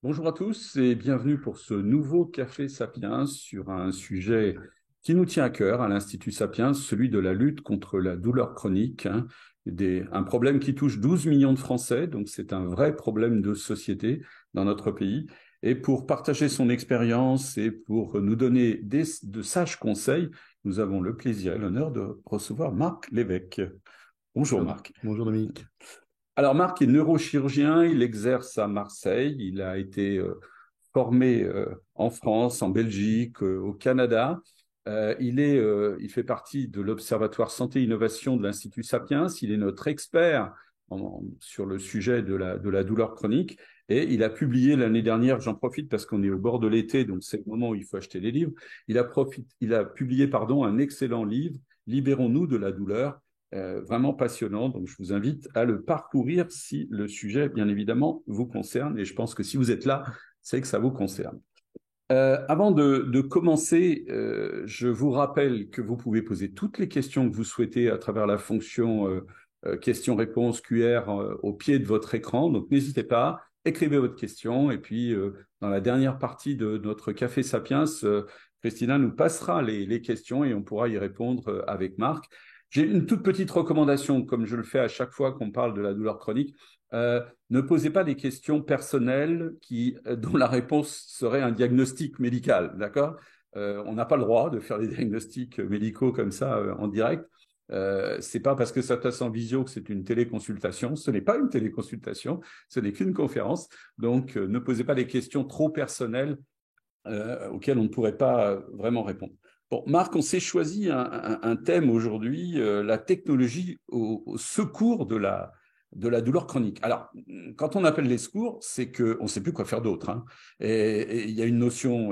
Bonjour à tous et bienvenue pour ce nouveau Café Sapiens sur un sujet qui nous tient à cœur à l'Institut Sapiens, celui de la lutte contre la douleur chronique, un problème qui touche 12 millions de Français, donc c'est un vrai problème de société dans notre pays. Et pour partager son expérience et pour nous donner de sages conseils, nous avons le plaisir et l'honneur de recevoir Marc Lévesque. Bonjour Marc. Bonjour Dominique. Alors Marc est neurochirurgien, il exerce à Marseille, il a été formé en France, en Belgique, au Canada. Il fait partie de l'Observatoire Santé et Innovation de l'Institut Sapiens. Il est notre expert sur le sujet de la douleur chronique. Et il a publié l'année dernière, j'en profite parce qu'on est au bord de l'été, donc c'est le moment où il faut acheter les livres. Il a publié un excellent livre, Libérons-nous de la douleur, vraiment passionnant. Donc je vous invite à le parcourir si le sujet, bien évidemment, vous concerne. Et je pense que si vous êtes là, c'est que ça vous concerne. Avant de commencer, je vous rappelle que vous pouvez poser toutes les questions que vous souhaitez à travers la fonction questions-réponses QR au pied de votre écran. Donc n'hésitez pas, écrivez votre question. Et puis, dans la dernière partie de notre Café Sapiens, Christina nous passera les questions et on pourra y répondre avec Marc. J'ai une toute petite recommandation, comme je le fais à chaque fois qu'on parle de la douleur chronique. Ne posez pas des questions personnelles dont la réponse serait un diagnostic médical, d'accord? On n'a pas le droit de faire des diagnostics médicaux comme ça en direct. C'est pas parce que ça passe en visio que c'est une téléconsultation. Ce n'est pas une téléconsultation, ce n'est qu'une conférence. Donc, ne posez pas des questions trop personnelles auxquelles on ne pourrait pas vraiment répondre. Bon, Marc, on s'est choisi un thème aujourd'hui, la technologie au secours de la douleur chronique. Alors, quand on appelle les secours, c'est qu'on ne sait plus quoi faire d'autre, hein. Et il y a une notion,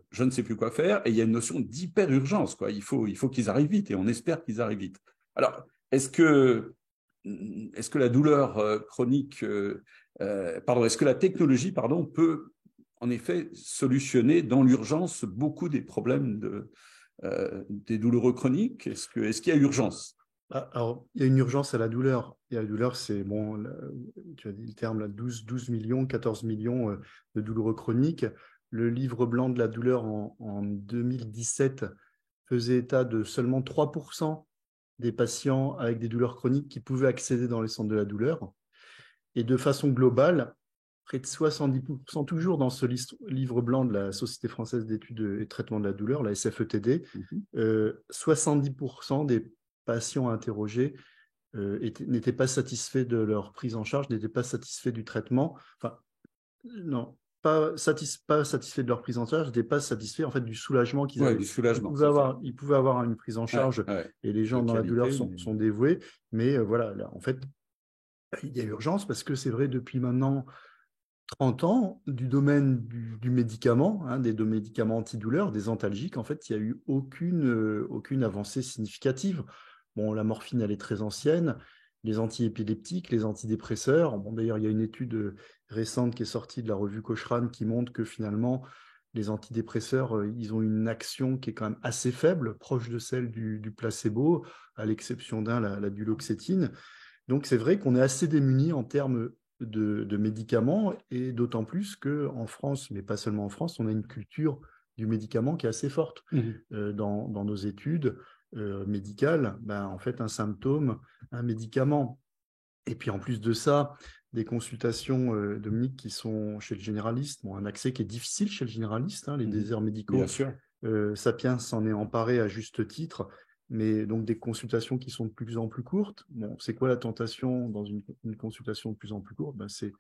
je ne sais plus quoi faire, et il y a une notion d'hyper-urgence, quoi. Il faut qu'ils arrivent vite, et on espère qu'ils arrivent vite. Alors, est-ce que la douleur chronique, est-ce que la technologie, pardon, peut en effet solutionner dans l'urgence beaucoup des problèmes des douloureux chroniques? Est-ce qu'il y a urgence? Alors, il y a une urgence à la douleur. Et la douleur, c'est, bon, tu as dit le terme, là, 12 millions, 14 millions de douloureux chroniques. Le livre blanc de la douleur en 2017 faisait état de seulement 3% des patients avec des douleurs chroniques qui pouvaient accéder dans les centres de la douleur. Et de façon globale, près de 70%, toujours dans ce livre blanc de la Société française d'études et de traitement de la douleur, la SFETD, 70% des patients interrogés n'étaient pas satisfaits de leur prise en charge, n'étaient pas satisfaits du traitement. Enfin, non, pas satisfaits de leur prise en charge, n'étaient pas satisfaits en fait du soulagement qu'ils Oui, avaient. du soulagement, c'est ça. Ils pouvaient avoir une prise en Ouais, charge ouais. et les De gens dans la douleur qualité, mais... sont dévoués, mais voilà, là, en fait, il y a urgence parce que c'est vrai, depuis maintenant 30 ans, du domaine du médicament, des médicaments antidouleurs, des antalgiques, en fait, il n'y a eu aucune avancée significative. Bon, la morphine, elle est très ancienne, les antiépileptiques, les antidépresseurs. Bon, d'ailleurs, il y a une étude récente qui est sortie de la revue Cochrane qui montre que finalement, les antidépresseurs, ils ont une action qui est quand même assez faible, proche de celle du placebo, à l'exception la duloxétine. Donc, c'est vrai qu'on est assez démunis en termes de médicaments, et d'autant plus qu'en France, mais pas seulement en France, on a une culture du médicament qui est assez forte. Mhm. Dans nos études médicales, ben, en fait, un symptôme, un médicament. Et puis en plus de ça, des consultations, Dominique, qui sont chez le généraliste, bon, un accès qui est difficile chez le généraliste, les Mhm. déserts Bien médicaux. sûr. Sapiens s'en est emparé à juste titre, mais donc des consultations qui sont de plus en plus courtes. Bon, c'est quoi la tentation dans une consultation de plus en plus courte? Ben, c'est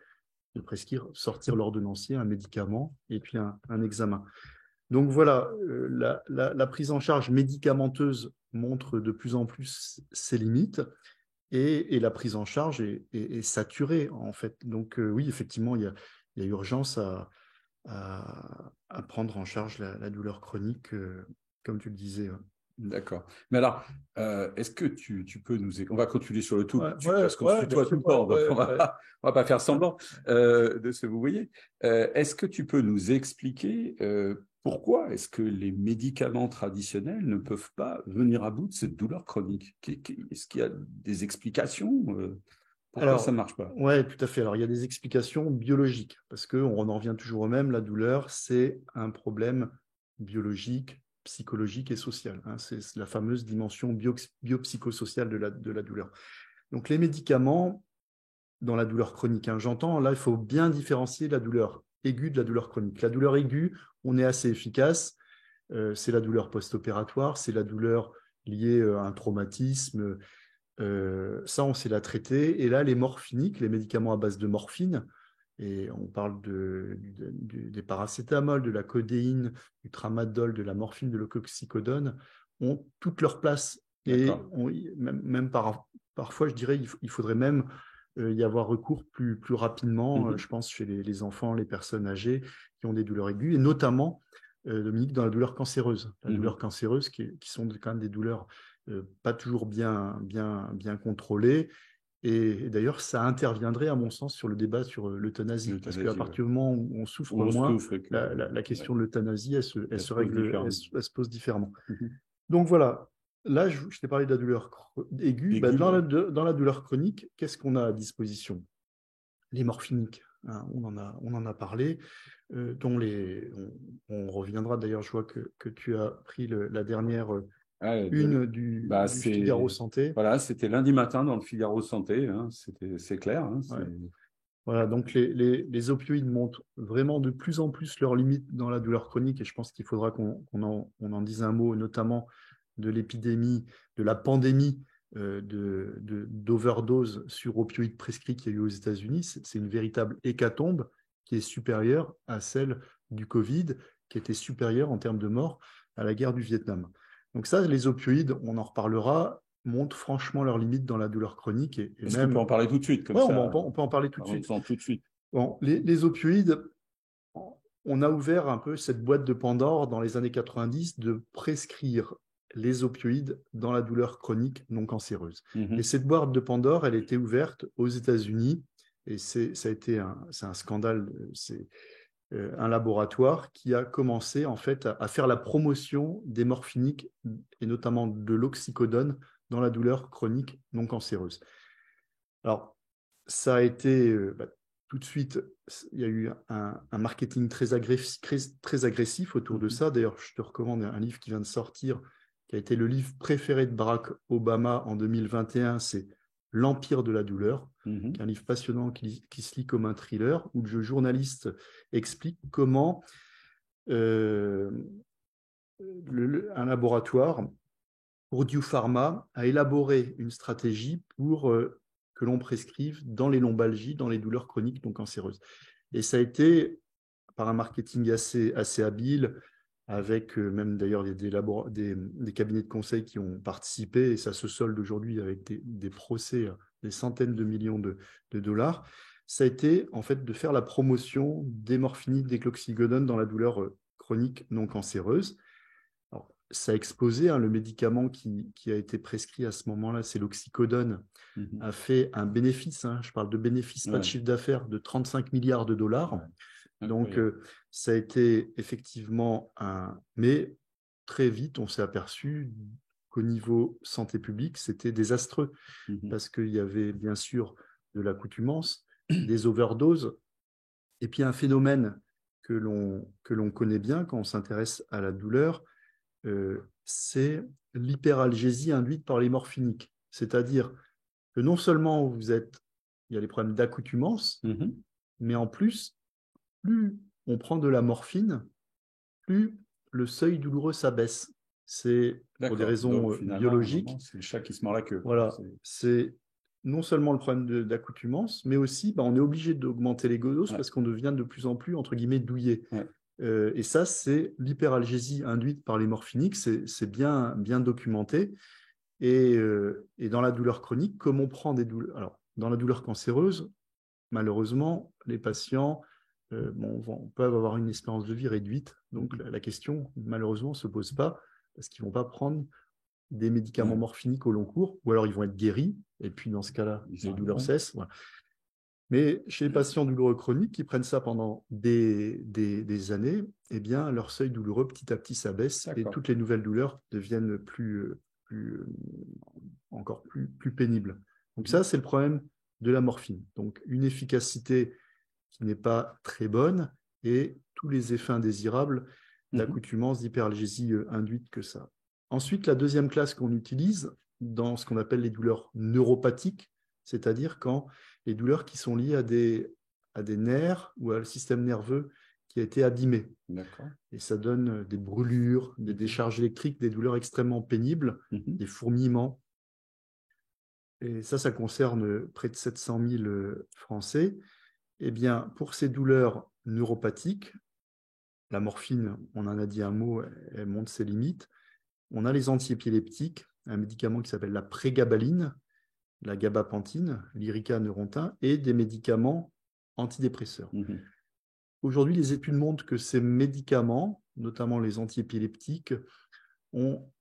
de prescrire, sortir l'ordonnancier, un médicament et puis un examen. Donc voilà, la prise en charge médicamenteuse montre de plus en plus ses limites, et la prise en charge est saturée, en fait. Donc oui, effectivement, il y a urgence à prendre en charge la douleur chronique, comme tu le disais. Ouais. D'accord. Mais alors, est-ce que tu peux On va continuer sur le tout, Ouais, parce qu'on se ouais, bien tutoie tout sûr. le Ouais, temps, donc ouais, ouais. on va pas faire Ouais. semblant de se vous voyez. Est-ce que tu peux nous expliquer pourquoi est-ce que les médicaments traditionnels ne peuvent pas venir à bout de cette douleur chronique? Est-ce qu'il y a des explications? Pourquoi ça Alors, ne marche pas? ouais, tout à fait. Alors, il y a des explications biologiques, parce qu'on en revient toujours au même, la douleur, c'est un problème biologique, psychologique et social. Hein. C'est la fameuse dimension biopsychosociale de la douleur. Donc, les médicaments dans la douleur chronique, hein, j'entends, là, il faut bien différencier la douleur aiguë de la douleur chronique. La douleur aiguë, on est assez efficace. C'est la douleur post-opératoire, c'est la douleur liée à un traumatisme. Ça, on sait la traiter. Et là, les morphiniques, les médicaments à base de morphine, et on parle des paracétamol, de la codéine, du tramadol, de la morphine, de l'oxycodone, ont toute leur place. Et même parfois, je dirais, il faudrait même y avoir recours plus rapidement, je pense, chez les enfants, les personnes âgées qui ont des douleurs aiguës, et notamment, Dominique, dans la douleur cancéreuse. La douleur cancéreuse, qui sont quand même des douleurs pas toujours bien contrôlées. Et d'ailleurs, ça interviendrait, à mon sens, sur le débat sur l'euthanasie. Parce qu'à partir du moment où on souffre moins, la question de l'euthanasie, elle se pose différemment. Donc voilà, là, je t'ai parlé de la douleur aiguë. Dans la douleur chronique, qu'est-ce qu'on a à disposition? Les morphiniques, hein, on en a parlé, dont on reviendra d'ailleurs, je vois que tu as pris la dernière une du Figaro Santé. Voilà, c'était lundi matin dans le Figaro Santé, hein, c'est clair. Hein, ouais. Voilà, donc les opioïdes montrent vraiment de plus en plus leurs limites dans la douleur chronique, et je pense qu'il faudra qu'on en dise un mot, notamment de l'épidémie, de la pandémie d'overdose sur opioïdes prescrits qu'il y a eu aux États-Unis. C'est une véritable hécatombe qui est supérieure à celle du Covid, qui était supérieure en termes de morts à la guerre du Vietnam. Donc ça, les opioïdes, on en reparlera, montrent franchement leurs limites dans la douleur chronique. Est-ce qu'on peut en parler tout de suite comme ça? On peut en parler tout de suite. Tout de suite. Bon, les opioïdes, on a ouvert un peu cette boîte de Pandore dans les années 90 de prescrire les opioïdes dans la douleur chronique non cancéreuse. Et cette boîte de Pandore, elle était ouverte aux États-Unis, et c'est un scandale. C'est un laboratoire qui a commencé en fait à faire la promotion des morphiniques et notamment de l'oxycodone dans la douleur chronique non cancéreuse. Alors, ça a été tout de suite, il y a eu un marketing très agressif autour de ça. D'ailleurs, je te recommande un livre qui vient de sortir, qui a été le livre préféré de Barack Obama en 2021, c'est L'Empire de la douleur, qui est un livre passionnant qui se lit comme un thriller, où le journaliste explique comment un laboratoire, Purdue Pharma, a élaboré une stratégie pour que l'on prescrive dans les lombalgies, dans les douleurs chroniques non cancéreuses. Et ça a été par un marketing assez habile, avec même d'ailleurs des cabinets de conseil qui ont participé, et ça se solde aujourd'hui avec des procès, des centaines de millions de dollars. Ça a été en fait de faire la promotion des morphiniques, des cloxygodone dans la douleur chronique non cancéreuse. Alors, ça a explosé, hein, le médicament qui a été prescrit à ce moment-là, c'est l'oxycodone, a fait un bénéfice, hein, je parle de bénéfice, pas de chiffre d'affaires, de 35 milliards de dollars. Donc, ça a été effectivement mais très vite, on s'est aperçu qu'au niveau santé publique, c'était désastreux, parce qu'il y avait bien sûr de l'accoutumance, des overdoses, et puis un phénomène que l'on connaît bien quand on s'intéresse à la douleur, c'est l'hyperalgésie induite par les morphiniques. C'est-à-dire que non seulement il y a les problèmes d'accoutumance, mais en plus, plus on prend de la morphine, plus le seuil douloureux s'abaisse. C'est pour des raisons biologiques. C'est le chat qui se mord la queue. Voilà, c'est non seulement le problème d'accoutumance, mais aussi on est obligé d'augmenter les doses parce qu'on devient de plus en plus, entre guillemets, douillé. Et ça, c'est l'hyperalgésie induite par les morphiniques, c'est bien documenté. Et dans la douleur chronique, comme on prend des douleurs... Alors, dans la douleur cancéreuse, malheureusement, les patients peuvent avoir une espérance de vie réduite. Donc, la question, malheureusement, ne se pose pas parce qu'ils ne vont pas prendre des médicaments morphiniques au long cours, ou alors ils vont être guéris, et puis dans ce cas-là, les douleurs cessent. Voilà. Mais chez les patients douloureux chroniques qui prennent ça pendant des années, eh bien, leur seuil douloureux petit à petit s'abaisse et toutes les nouvelles douleurs deviennent encore plus pénibles. Donc ça, c'est le problème de la morphine. Donc, une efficacité qui n'est pas très bonne et tous les effets indésirables d'accoutumance, d'hyperalgésie induite que ça. Ensuite, la deuxième classe qu'on utilise dans ce qu'on appelle les douleurs neuropathiques, c'est-à-dire quand les douleurs qui sont liées à des nerfs ou à le système nerveux qui a été abîmé. Et ça donne des brûlures, des décharges électriques, des douleurs extrêmement pénibles, des fourmillements. Et ça concerne près de 700 000 Français. Eh bien, pour ces douleurs neuropathiques, la morphine, on en a dit un mot, elle montre ses limites. On a les antiépileptiques, un médicament qui s'appelle la prégabaline, la gabapentine, l'Lyrica neurontin, et des médicaments antidépresseurs. Aujourd'hui, les études montrent que ces médicaments, notamment les antiépileptiques, ont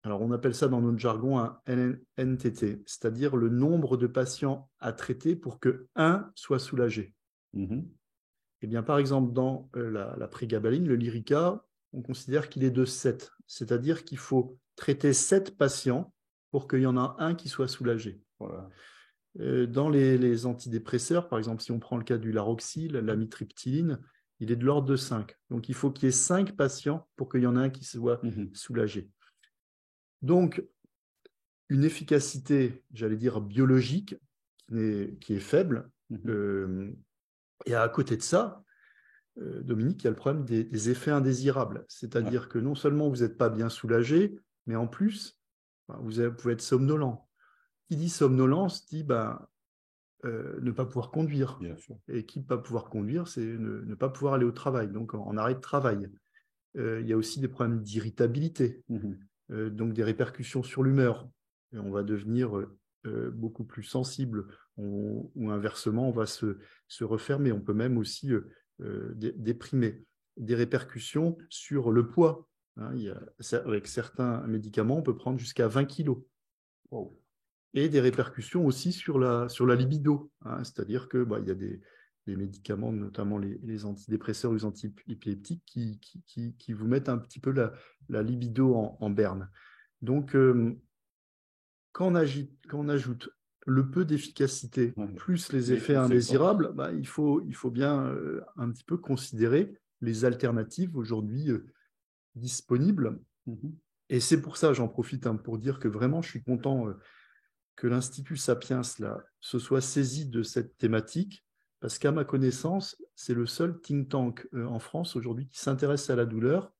alors on appelle ça dans notre jargon un NNTT, c'est-à-dire le nombre de patients à traiter pour que un soit soulagé. Eh bien, par exemple, dans la prégabaline, le Lyrica, on considère qu'il est de 7, c'est-à-dire qu'il faut traiter 7 patients pour qu'il y en ait un qui soit soulagé. Voilà. Dans les antidépresseurs, par exemple, si on prend le cas du Laroxyl, l'amitriptyline, il est de l'ordre de 5. Donc, il faut qu'il y ait 5 patients pour qu'il y en ait un qui soit soulagé. Donc, une efficacité, j'allais dire, biologique qui est faible. Et à côté de ça, Dominique, il y a le problème des effets indésirables. C'est-à-dire que non seulement vous n'êtes pas bien soulagé, mais en plus, vous pouvez être somnolent. Qui dit somnolence dit ne pas pouvoir conduire. Et qui ne pas pouvoir conduire, c'est ne pas pouvoir aller au travail, donc en arrêt de travail. Il y a aussi des problèmes d'irritabilité, donc des répercussions sur l'humeur. Et on va devenir beaucoup plus sensible, ou inversement, on va se refermer. On peut même aussi déprimer. Des répercussions sur le poids. Avec certains médicaments, on peut prendre jusqu'à 20 kilos. Wow. Et des répercussions aussi sur la libido. C'est-à-dire qu'il y a des médicaments, notamment les antidépresseurs ou les antiépileptiques, qui vous mettent un petit peu la libido en berne. Donc, quand on ajoute le peu d'efficacité plus les effets indésirables, il faut bien un petit peu considérer les alternatives aujourd'hui disponibles. Et c'est pour ça, j'en profite pour dire que vraiment, je suis content que l'Institut Sapiens se soit saisi de cette thématique, parce qu'à ma connaissance, c'est le seul think tank en France aujourd'hui qui s'intéresse à la douleur.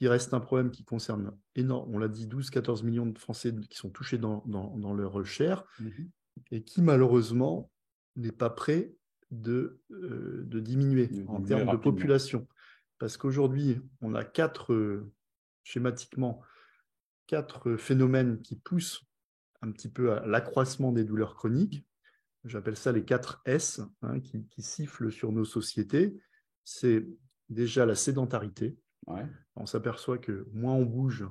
Il reste un problème qui concerne énormément, on l'a dit, 12-14 millions de Français qui sont touchés dans leur chair, et qui malheureusement n'est pas prêt de diminuer en termes de population. Parce qu'aujourd'hui, on a schématiquement, 4 phénomènes qui poussent un petit peu à l'accroissement des douleurs chroniques. J'appelle ça les 4 S qui sifflent sur nos sociétés. C'est déjà la sédentarité. On s'aperçoit que moins on bouge,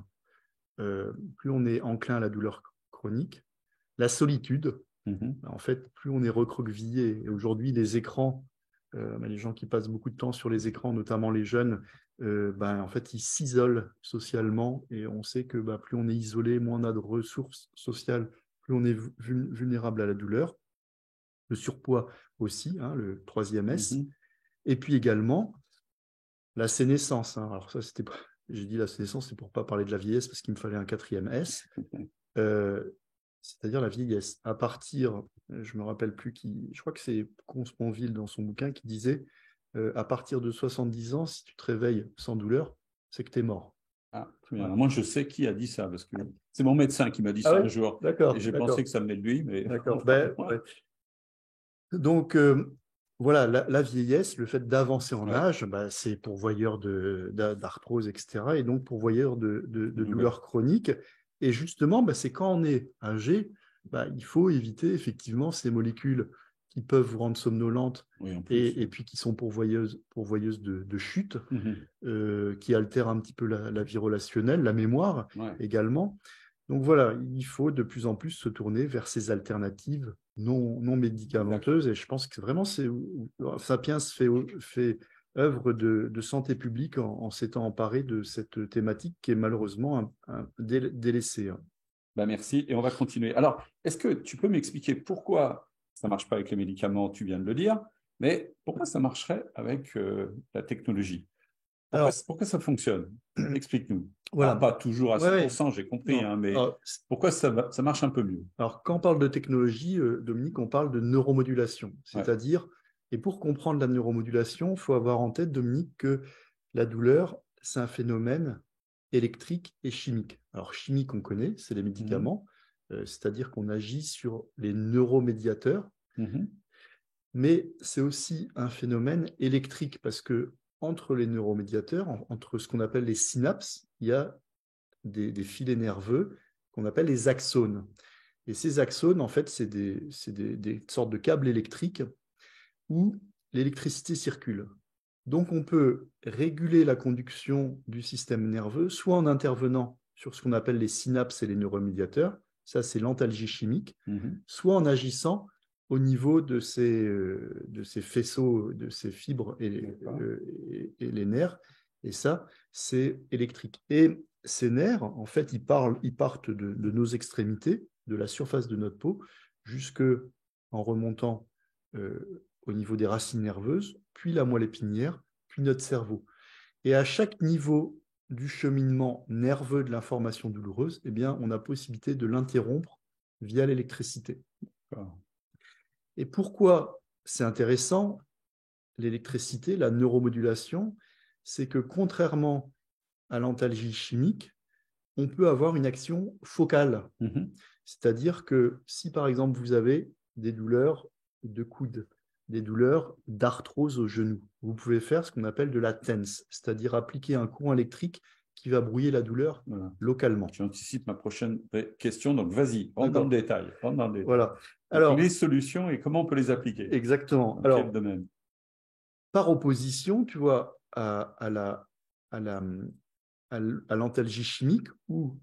plus on est enclin à la douleur chronique. La solitude, en fait, plus on est recroquevillé. Et aujourd'hui, les écrans, les gens qui passent beaucoup de temps sur les écrans, notamment les jeunes, en fait, ils s'isolent socialement, et on sait que plus on est isolé, moins on a de ressources sociales, plus on est vulnérable à la douleur. Le surpoids aussi, le 3e S. Et puis également, la sénescence. Alors ça, j'ai dit la sénescence, c'est pour ne pas parler de la vieillesse, parce qu'il me fallait un 4e S. C'est-à-dire la vieillesse. À partir, je ne me rappelle plus qui, je crois que c'est Consponville dans son bouquin qui disait à partir de 70 ans, si tu te réveilles sans douleur, c'est que tu es mort. Moi, je sais qui a dit ça, parce que c'est mon médecin qui m'a dit ça un jour. D'accord. Et j'ai pensé que ça venait de lui, mais... D'accord. Donc, voilà, la vieillesse, le fait d'avancer en âge, c'est pourvoyeur d'arthrose, etc. Et donc pourvoyeur de douleurs chroniques. Et justement, c'est quand on est âgé, il faut éviter effectivement ces molécules qui peuvent vous rendre somnolente, et puis qui sont pourvoyeuses de chute, qui altèrent un petit peu la vie relationnelle, la mémoire également. Donc voilà, il faut de plus en plus se tourner vers ces alternatives non médicamenteuses. Et je pense que vraiment, Sapiens fait œuvre de santé publique en s'étant emparé de cette thématique qui est malheureusement délaissée. Ben, merci, et on va continuer. Alors, est-ce que tu peux m'expliquer pourquoi ça ne marche pas avec les médicaments, tu viens de le dire, mais pourquoi ça marcherait avec la technologie? Alors, Pourquoi ça fonctionne? Explique-nous. Alors, voilà. pas toujours à Ouais, ouais. 100%, j'ai compris, Non. hein, mais pourquoi ça marche un peu mieux? Alors, quand on parle de technologie, Dominique, on parle de neuromodulation. Ouais. C'est-à-dire, et pour comprendre la neuromodulation, il faut avoir en tête, Dominique, que la douleur, c'est un phénomène électrique et chimique. Alors, chimique, on connaît, c'est les Mhm. médicaments, c'est-à-dire qu'on agit sur les neuromédiateurs, Mhm. mais c'est aussi un phénomène électrique parce que entre les neuromédiateurs, entre ce qu'on appelle les synapses, il y a des filets nerveux qu'on appelle les axones. Et ces axones, en fait, c'est des sortes de câbles électriques où l'électricité circule. Donc, on peut réguler la conduction du système nerveux, soit en intervenant sur ce qu'on appelle les synapses et les neuromédiateurs, ça c'est l'antalgie chimique, Mhm. soit en agissant au niveau de ces faisceaux, de ces fibres et les nerfs, et ça c'est électrique. Et ces nerfs, en fait, ils partent de nos extrémités, de la surface de notre peau, jusque en remontant au niveau des racines nerveuses, puis la moelle épinière, puis notre cerveau. Et à chaque niveau du cheminement nerveux de l'information douloureuse, eh bien, on a possibilité de l'interrompre via l'électricité. Et pourquoi c'est intéressant, l'électricité, la neuromodulation, c'est que contrairement à l'antalgie chimique, on peut avoir une action focale. Mhm. C'est-à-dire que si, par exemple, vous avez des douleurs de coude, des douleurs d'arthrose au genou, vous pouvez faire ce qu'on appelle de la TENS, c'est-à-dire appliquer un courant électrique qui va brouiller la douleur Voilà. localement. Tu anticipes ma prochaine question, donc vas-y, rentre dans le D'accord. détail. Rentre dans le détail. Voilà. Donc, les Alors, solutions et comment on peut les appliquer? exactement. Dans quel Alors, domaine? par opposition, tu vois, à la, à l'antalgie chimique, où,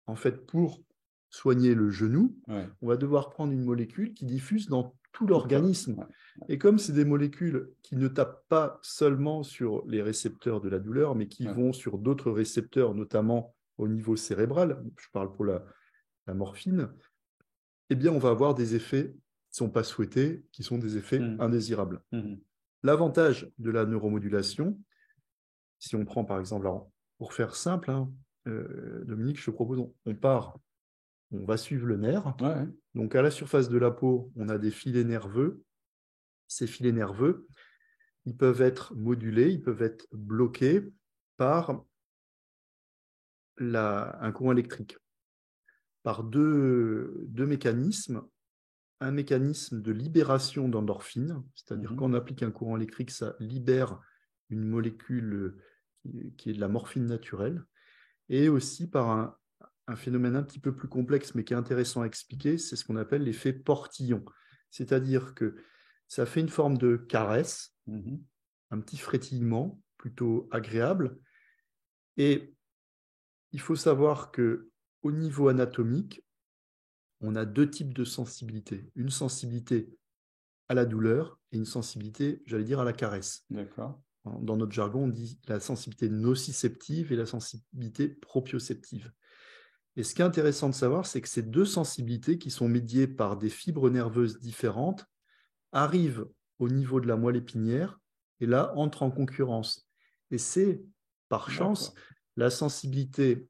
en fait, pour soigner le genou, Ouais. on va devoir prendre une molécule qui diffuse dans tout Tout le corps. l'organisme. Ouais. Et comme c'est des molécules qui ne tapent pas seulement sur les récepteurs de la douleur, mais qui Ouais. vont sur d'autres récepteurs, notamment au niveau cérébral, je parle pour la morphine, eh bien, on va avoir des effets qui ne sont pas souhaités, qui sont des effets Mhm. indésirables. Mhm. L'avantage de la neuromodulation, si on prend par exemple, alors, pour faire simple, hein, Dominique, je te propose, on va suivre le nerf. Ouais. Donc à la surface de la peau, on a des filets nerveux. Ces filets nerveux, ils peuvent être modulés, ils peuvent être bloqués par un courant électrique, par deux mécanismes. Un mécanisme de libération d'endorphine, c'est-à-dire Mhm. quand on applique un courant électrique, ça libère une molécule qui est de la morphine naturelle, et aussi par un phénomène un petit peu plus complexe, mais qui est intéressant à expliquer, c'est ce qu'on appelle l'effet portillon. C'est-à-dire que ça fait une forme de caresse, Mhm. un petit frétillement plutôt agréable. Et il faut savoir que au niveau anatomique, on a deux types de sensibilité. Une sensibilité à la douleur et une sensibilité, j'allais dire, à la caresse. D'accord. Dans notre jargon, on dit la sensibilité nociceptive et la sensibilité proprioceptive. Et ce qui est intéressant de savoir, c'est que ces deux sensibilités, qui sont médiées par des fibres nerveuses différentes, arrivent au niveau de la moelle épinière et là entrent en concurrence. Et c'est, par chance, D'accord. la sensibilité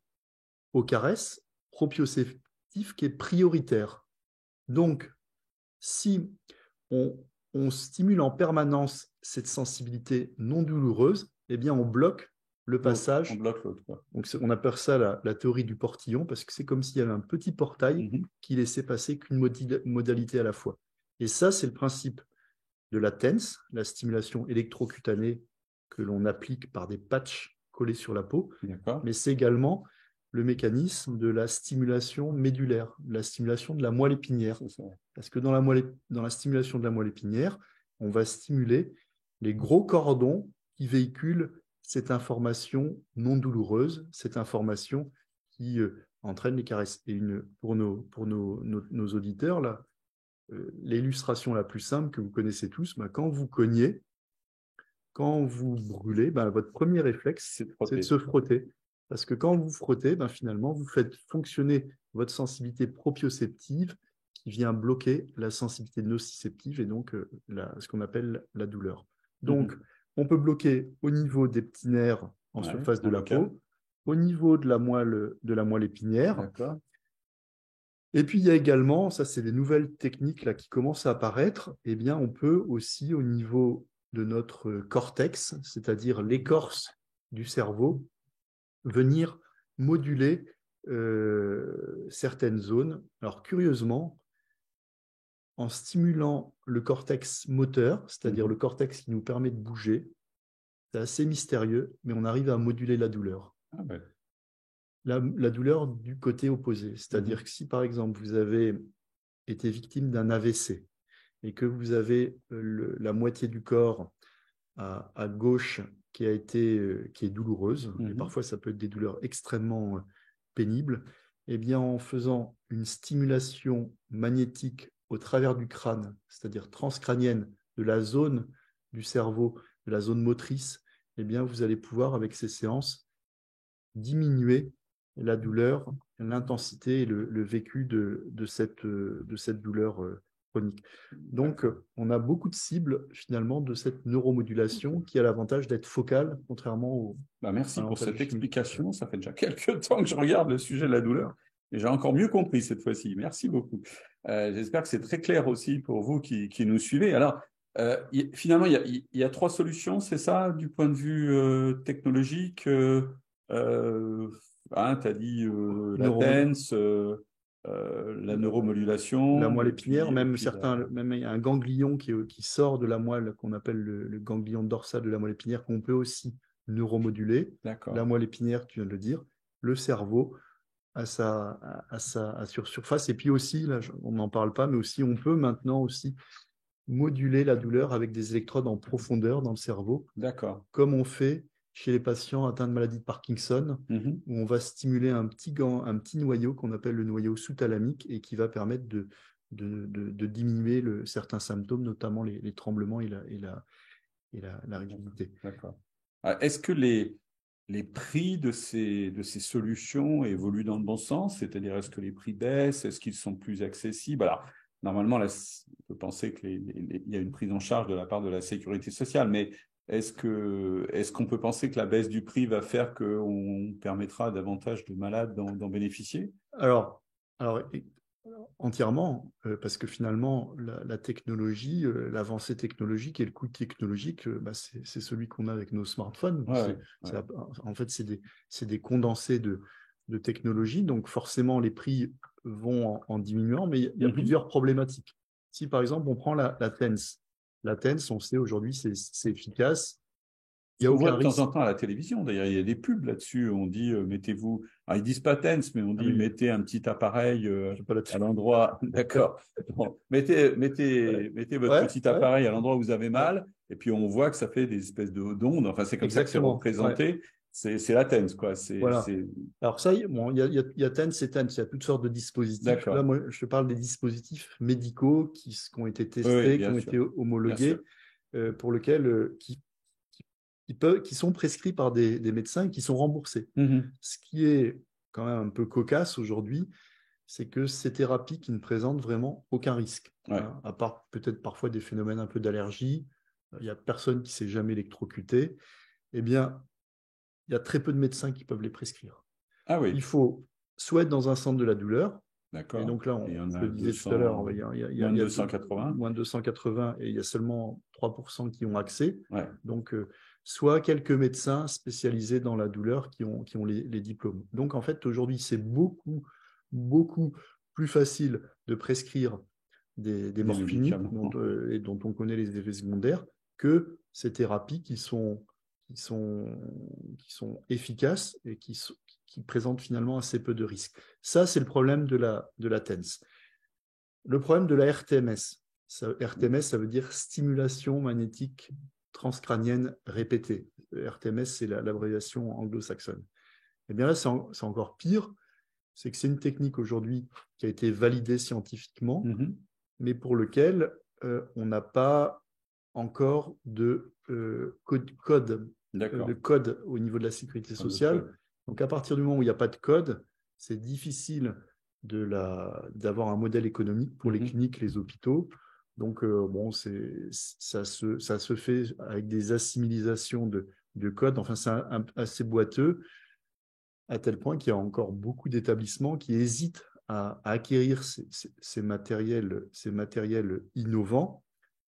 aux caresses proprioceptive qui est prioritaire. Donc, si on, on stimule en permanence cette sensibilité non douloureuse, eh bien, on bloque le L'autre, on passage. bloque l'autre. Donc, on appelle ça la théorie du portillon, parce que c'est comme s'il y avait un petit portail Mhm. qui laissait passer qu'une modalité à la fois. Et ça, c'est le principe de la TENS, la stimulation électrocutanée que l'on applique par des patchs collés sur la peau, D'accord. mais c'est également le mécanisme de la stimulation médulaire, la stimulation de la moelle épinière. C'est ça. Parce que dans la stimulation de la moelle épinière, on va stimuler les gros cordons qui véhiculent cette information non douloureuse, cette information qui entraîne les caresses. Et pour nos auditeurs, là, l'illustration la plus simple que vous connaissez tous, quand vous cognez, quand vous brûlez, votre premier réflexe, C'est de c'est de frotter. se frotter. Parce que quand vous frottez, ben, finalement, vous faites fonctionner votre sensibilité proprioceptive qui vient bloquer la sensibilité nociceptive et donc ce qu'on appelle la douleur. Donc, on peut bloquer au niveau des petits nerfs en surface de la peau, au niveau de la moelle épinière. D'accord. Et puis, il y a également, ça c'est des nouvelles techniques là, qui commencent à apparaître, eh bien, on peut aussi au niveau de notre cortex, c'est-à-dire l'écorce du cerveau, venir moduler certaines zones. Alors, curieusement, en stimulant le cortex moteur, c'est-à-dire le cortex qui nous permet de bouger, c'est assez mystérieux, mais on arrive à moduler la douleur. Ah ouais. La douleur du côté opposé, c'est-à-dire que si par exemple vous avez été victime d'un AVC et que vous avez la moitié du corps à gauche qui est douloureuse, et parfois ça peut être des douleurs extrêmement pénibles, eh bien en faisant une stimulation magnétique au travers du crâne, c'est-à-dire transcrânienne de la zone du cerveau, de la zone motrice, eh bien vous allez pouvoir avec ces séances diminuer la douleur, l'intensité et le vécu de cette douleur chronique. Donc, on a beaucoup de cibles finalement de cette neuromodulation qui a l'avantage d'être focale, contrairement au. Merci pour cette explication. Ça fait déjà quelques temps que je regarde le sujet de la douleur et j'ai encore mieux compris cette fois-ci. Merci beaucoup. J'espère que c'est très clair aussi pour vous qui nous suivez. Alors, finalement, il y a trois solutions, c'est ça, du point de vue technologique. Tu as dit la TENS, la neuromodulation. La moelle épinière, même un ganglion qui sort de la moelle qu'on appelle le ganglion dorsal de la moelle épinière qu'on peut aussi neuromoduler. La moelle épinière, tu viens de le dire, le cerveau à surface. Et puis aussi, là, on n'en parle pas, mais aussi on peut maintenant aussi moduler la douleur avec des électrodes en profondeur dans le cerveau. D'accord. Comme on fait chez les patients atteints de maladie de Parkinson, où on va stimuler un petit noyau qu'on appelle le noyau sous-thalamique et qui va permettre de diminuer certains symptômes, notamment les tremblements et la rigidité. D'accord. Est-ce que les prix de ces solutions évoluent dans le bon sens? C'est-à-dire, est-ce que les prix baissent? Est-ce qu'ils sont plus accessibles? Alors, normalement, là, on peut penser qu'il y a une prise en charge de la part de la sécurité sociale, mais est-ce qu'on peut penser que la baisse du prix va faire qu'on permettra davantage de malades d'en bénéficier? Alors, entièrement, parce que finalement, la technologie, l'avancée technologique et le coût technologique, c'est celui qu'on a avec nos smartphones. En fait, c'est des condensés de technologie, donc forcément, les prix vont en diminuant, mais il y a plusieurs problématiques. Si, par exemple, on prend la TENS, on sait aujourd'hui, c'est efficace. Il y a aucun risque. De temps en temps à la télévision, d'ailleurs, il y a des pubs là-dessus. On dit mettez-vous. Alors, ils disent pas TENS, mais on dit mettez un petit appareil à l'endroit. D'accord. Bon, mettez votre petit appareil à l'endroit où vous avez mal, et puis on voit que ça fait des espèces d'ondes. Enfin, c'est comme ça que c'est représenté. Ouais. C'est la TENS, quoi. Voilà. Alors ça, bon, il y a TENS et TENS, il y a toutes sortes de dispositifs. Là, moi, je te parle des dispositifs médicaux qui ont été testés, qui ont été homologués, pour lesquels qui sont prescrits par des médecins et qui sont remboursés. Ce qui est quand même un peu cocasse aujourd'hui, c'est que ces thérapies qui ne présentent vraiment aucun risque, à part peut-être parfois des phénomènes un peu d'allergie. Il n'y a personne qui ne s'est jamais électrocuté. Eh bien, il y a très peu de médecins qui peuvent les prescrire. Ah oui. Il faut soit être dans un centre de la douleur. D'accord. Et donc là, on le disait tout à l'heure, il y a moins de 280. Moins de 280 et il y a seulement 3% qui ont accès. Donc, soit quelques médecins spécialisés dans la douleur qui ont les diplômes. Donc, en fait, aujourd'hui, c'est beaucoup, beaucoup plus facile de prescrire des morphiniques dont on connaît les effets secondaires que ces thérapies qui sont efficaces et qui présentent finalement assez peu de risques. Ça, c'est le problème de la TENS. Le problème de la RTMS. RTMS, ça veut dire stimulation magnétique transcrânienne répétée. RTMS, c'est l'abréviation anglo-saxonne. Et bien là, c'est encore pire. C'est que c'est une technique aujourd'hui qui a été validée scientifiquement, mais pour lequel on n'a pas encore de code au niveau de la sécurité sociale Donc, à partir du moment où il n'y a pas de code, c'est difficile d'avoir un modèle économique pour les cliniques, les hôpitaux. Donc, bon, ça se fait avec des assimilisations de code. Enfin, c'est assez boiteux, à tel point qu'il y a encore beaucoup d'établissements qui hésitent à acquérir ces matériels innovants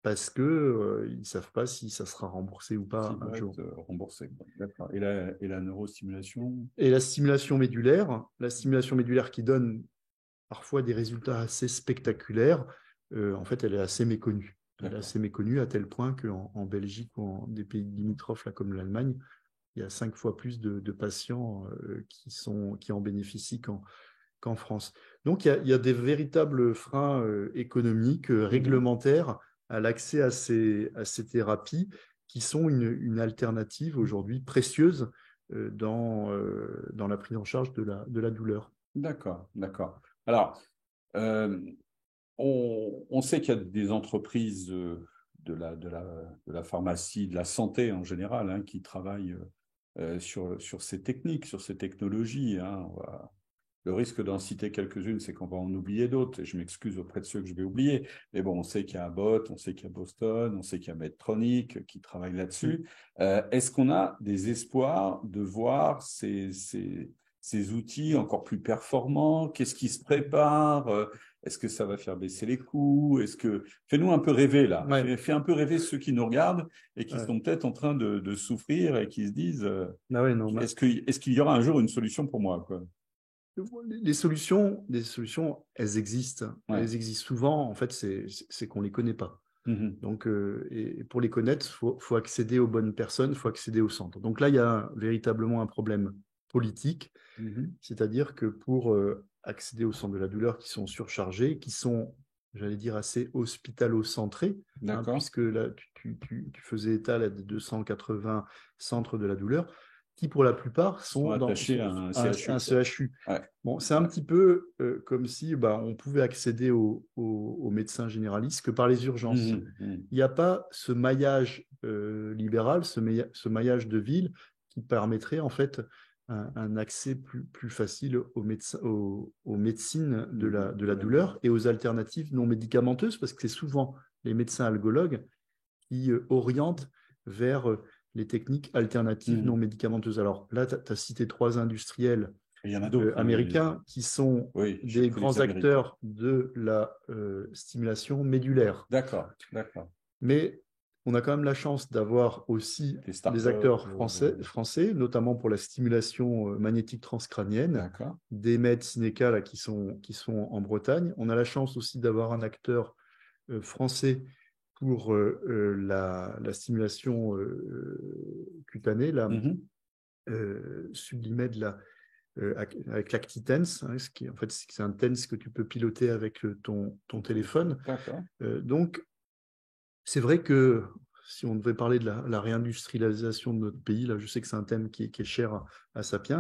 parce qu'ils ne savent pas si ça sera remboursé ou pas Qui un va jour. être remboursé. D'accord. Et la neurostimulation? Et la stimulation médulaire qui donne parfois des résultats assez spectaculaires, en fait, elle est assez méconnue. Elle est assez méconnue à tel point qu'en Belgique ou en des pays limitrophes là, comme l'Allemagne, il y a 5 fois plus de patients qui en bénéficient qu'en France. Donc, il y a des véritables freins économiques, réglementaires à l'accès à ces thérapies qui sont une alternative aujourd'hui précieuse dans la prise en charge de la douleur. D'accord, d'accord. Alors, euh, on sait qu'il y a des entreprises de la pharmacie, de la santé en général, hein, qui travaillent sur ces techniques, sur ces technologies. Hein. Le risque d'en citer quelques-unes, c'est qu'on va en oublier d'autres. Et je m'excuse auprès de ceux que je vais oublier. Mais bon, on sait qu'il y a Abbott, on sait qu'il y a Boston, on sait qu'il y a Medtronic qui travaillent là-dessus. Est-ce qu'on a des espoirs de voir ces outils encore plus performants? Qu'est-ce qui se prépare? Est-ce que ça va faire baisser les coûts? Fais-nous un peu rêver là. Ouais. Fais un peu rêver ceux qui nous regardent et qui Ouais. sont peut-être en train de souffrir et qui se disent Ah ouais, non, est-ce qu'il y aura un jour une solution pour moi, quoi? les solutions, elles existent. Ouais. Elles existent souvent. En fait, c'est qu'on les connaît pas. Mhm. Donc, et pour les connaître, faut accéder aux bonnes personnes, il faut accéder au centre. Donc là, il y a véritablement un problème politique, c'est-à-dire que pour accéder au centre de la douleur qui sont surchargés, qui sont, j'allais dire, assez hospitalo-centrés, puisque là, tu faisais état là, des 280 centres de la douleur, qui pour la plupart sont attachés à un CHU. un CHU. Ouais. Bon, c'est un petit peu comme si on pouvait accéder aux médecins généralistes que par les urgences. Il n'y a pas ce maillage libéral, ce maillage de ville qui permettrait en fait un accès plus facile aux médecines de la douleur et aux alternatives non médicamenteuses, parce que c'est souvent les médecins algologues qui orientent vers les techniques alternatives non médicamenteuses. Alors là, tu as cité 3 industriels il y en a d'autres américains qui sont des grands acteurs de la stimulation médulaire. D'accord, d'accord. Mais on a quand même la chance d'avoir aussi des acteurs français, notamment pour la stimulation magnétique transcrânienne, des MED Cineca là, qui sont en Bretagne. On a la chance aussi d'avoir un acteur français pour la stimulation cutanée, la Sublimed, avec l'ActiTens, hein, en fait, c'est un TENS que tu peux piloter avec ton téléphone. Donc, c'est vrai que si on devait parler de la réindustrialisation de notre pays, là, je sais que c'est un thème qui est cher à Sapiens,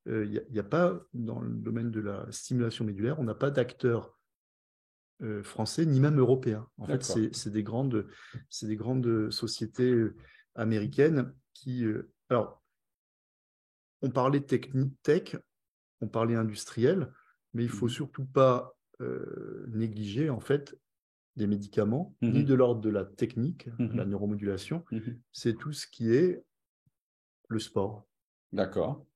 il n'y a pas, dans le domaine de la stimulation médulaire, on n'a pas d'acteurs français, ni même européens. En fait, c'est des grandes sociétés américaines qui... alors, on parlait technique, tech, on parlait industriel, mais il ne faut surtout pas négliger, en fait, des médicaments, ni de l'ordre de la technique, la neuromodulation. C'est tout ce qui est le sport.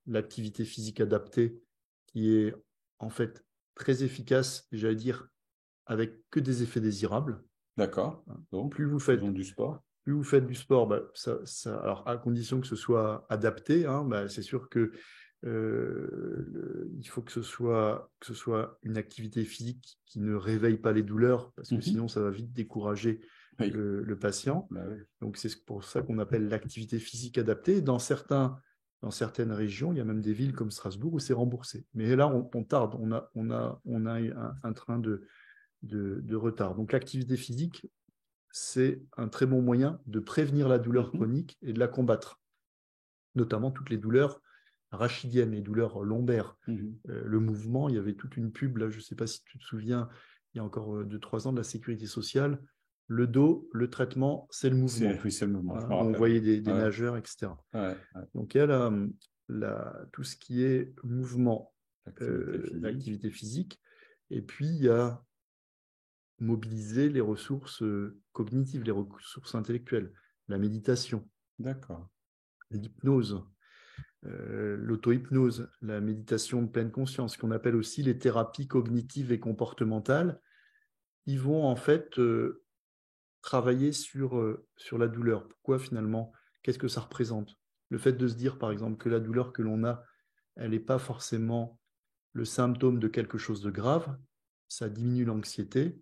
L'activité physique adaptée, qui est en fait très efficace, j'allais dire, avec que des effets désirables. Donc, plus vous faites du sport. Plus vous faites du sport, alors à condition que ce soit adapté, c'est sûr que il faut que ce soit une activité physique qui ne réveille pas les douleurs, parce que sinon ça va vite décourager le patient. Donc c'est pour ça qu'on appelle l'activité physique adaptée. Dans certaines régions, il y a même des villes comme Strasbourg où c'est remboursé. Mais là, on tarde, on a un train de retard. Donc l'activité physique, c'est un très bon moyen de prévenir la douleur chronique et de la combattre, notamment toutes les douleurs rachidiennes, les douleurs lombaires. Le mouvement, il y avait toute une pub, là, je ne sais pas si tu te souviens, il y a encore 2-3 ans, de la sécurité sociale. Le dos, le traitement, c'est le mouvement. Oui, c'est le mouvement. On voyait des nageurs, etc. Donc, il y a tout ce qui est mouvement, l'activité physique. Et puis, il y a mobiliser les ressources cognitives, les ressources intellectuelles, la méditation, l'hypnose, l'auto-hypnose, la méditation de pleine conscience, qu'on appelle aussi les thérapies cognitives et comportementales. Ils vont en fait travailler sur la douleur. Pourquoi finalement? Qu'est-ce que ça représente? Le fait de se dire, par exemple, que la douleur que l'on a, elle n'est pas forcément le symptôme de quelque chose de grave, ça diminue l'anxiété,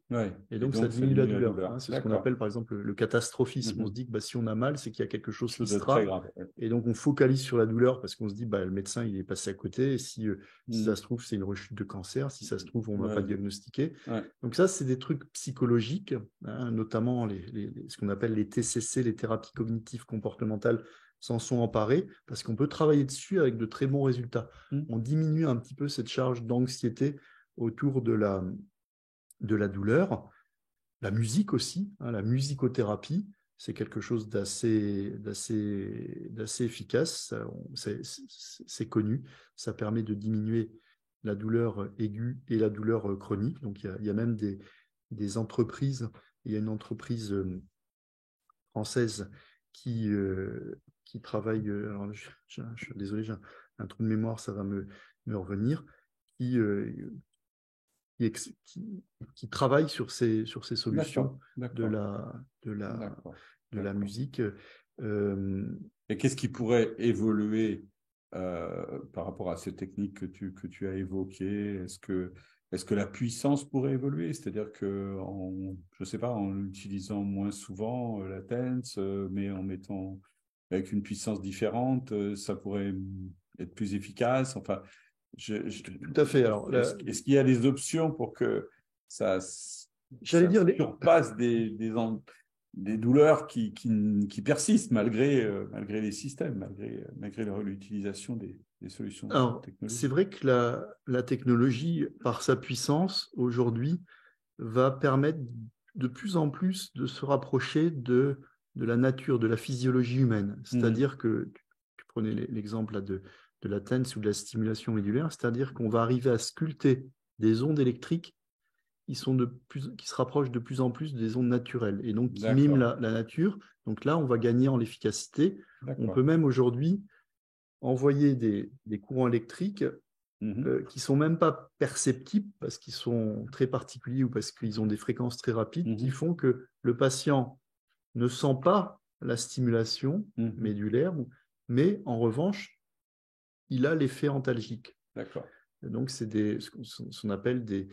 et donc ça diminue la douleur. Hein. C'est ce qu'on appelle par exemple le catastrophisme. On se dit que si on a mal, c'est qu'il y a quelque chose qui se trame, et donc on focalise sur la douleur parce qu'on se dit le médecin il est passé à côté, et si ça se trouve c'est une rechute de cancer, si ça se trouve on ne va pas diagnostiquer. Donc ça c'est des trucs psychologiques, hein, notamment ce qu'on appelle les TCC, les thérapies cognitives comportementales, s'en sont emparés parce qu'on peut travailler dessus avec de très bons résultats. On diminue un petit peu cette charge d'anxiété autour de la douleur. La musique aussi, hein, la musicothérapie, c'est quelque chose d'assez efficace, c'est connu, ça permet de diminuer la douleur aiguë et la douleur chronique. Donc il y a même des entreprises, il y a une entreprise française qui travaille, alors je suis désolé, j'ai un trou de mémoire, ça va me revenir, qui travaille sur ces solutions de la musique. Et qu'est-ce qui pourrait évoluer par rapport à ces techniques que tu as évoquées? Est-ce que la puissance pourrait évoluer? C'est-à-dire que, je ne sais pas, en utilisant moins souvent la TENS, mais en mettant avec une puissance différente, ça pourrait être plus efficace. Enfin, tout à fait. Alors, est-ce qu'il y a des options pour que ça surpasse des douleurs qui persistent malgré les systèmes, malgré l'utilisation des solutions technologiques? C'est vrai que la technologie, par sa puissance, aujourd'hui, va permettre de plus en plus de se rapprocher de la nature, de la physiologie humaine. C'est-à-dire que, tu prenais l'exemple de la TENS ou de la stimulation médulaire, c'est-à-dire qu'on va arriver à sculpter des ondes électriques qui se rapprochent de plus en plus des ondes naturelles, et donc qui miment la nature. Donc là, on va gagner en efficacité. On peut même aujourd'hui envoyer des courants électriques qui ne sont même pas perceptibles parce qu'ils sont très particuliers ou parce qu'ils ont des fréquences très rapides qui font que le patient ne sent pas la stimulation médulaire, mais en revanche, il a l'effet antalgique. Donc, c'est ce qu'on appelle des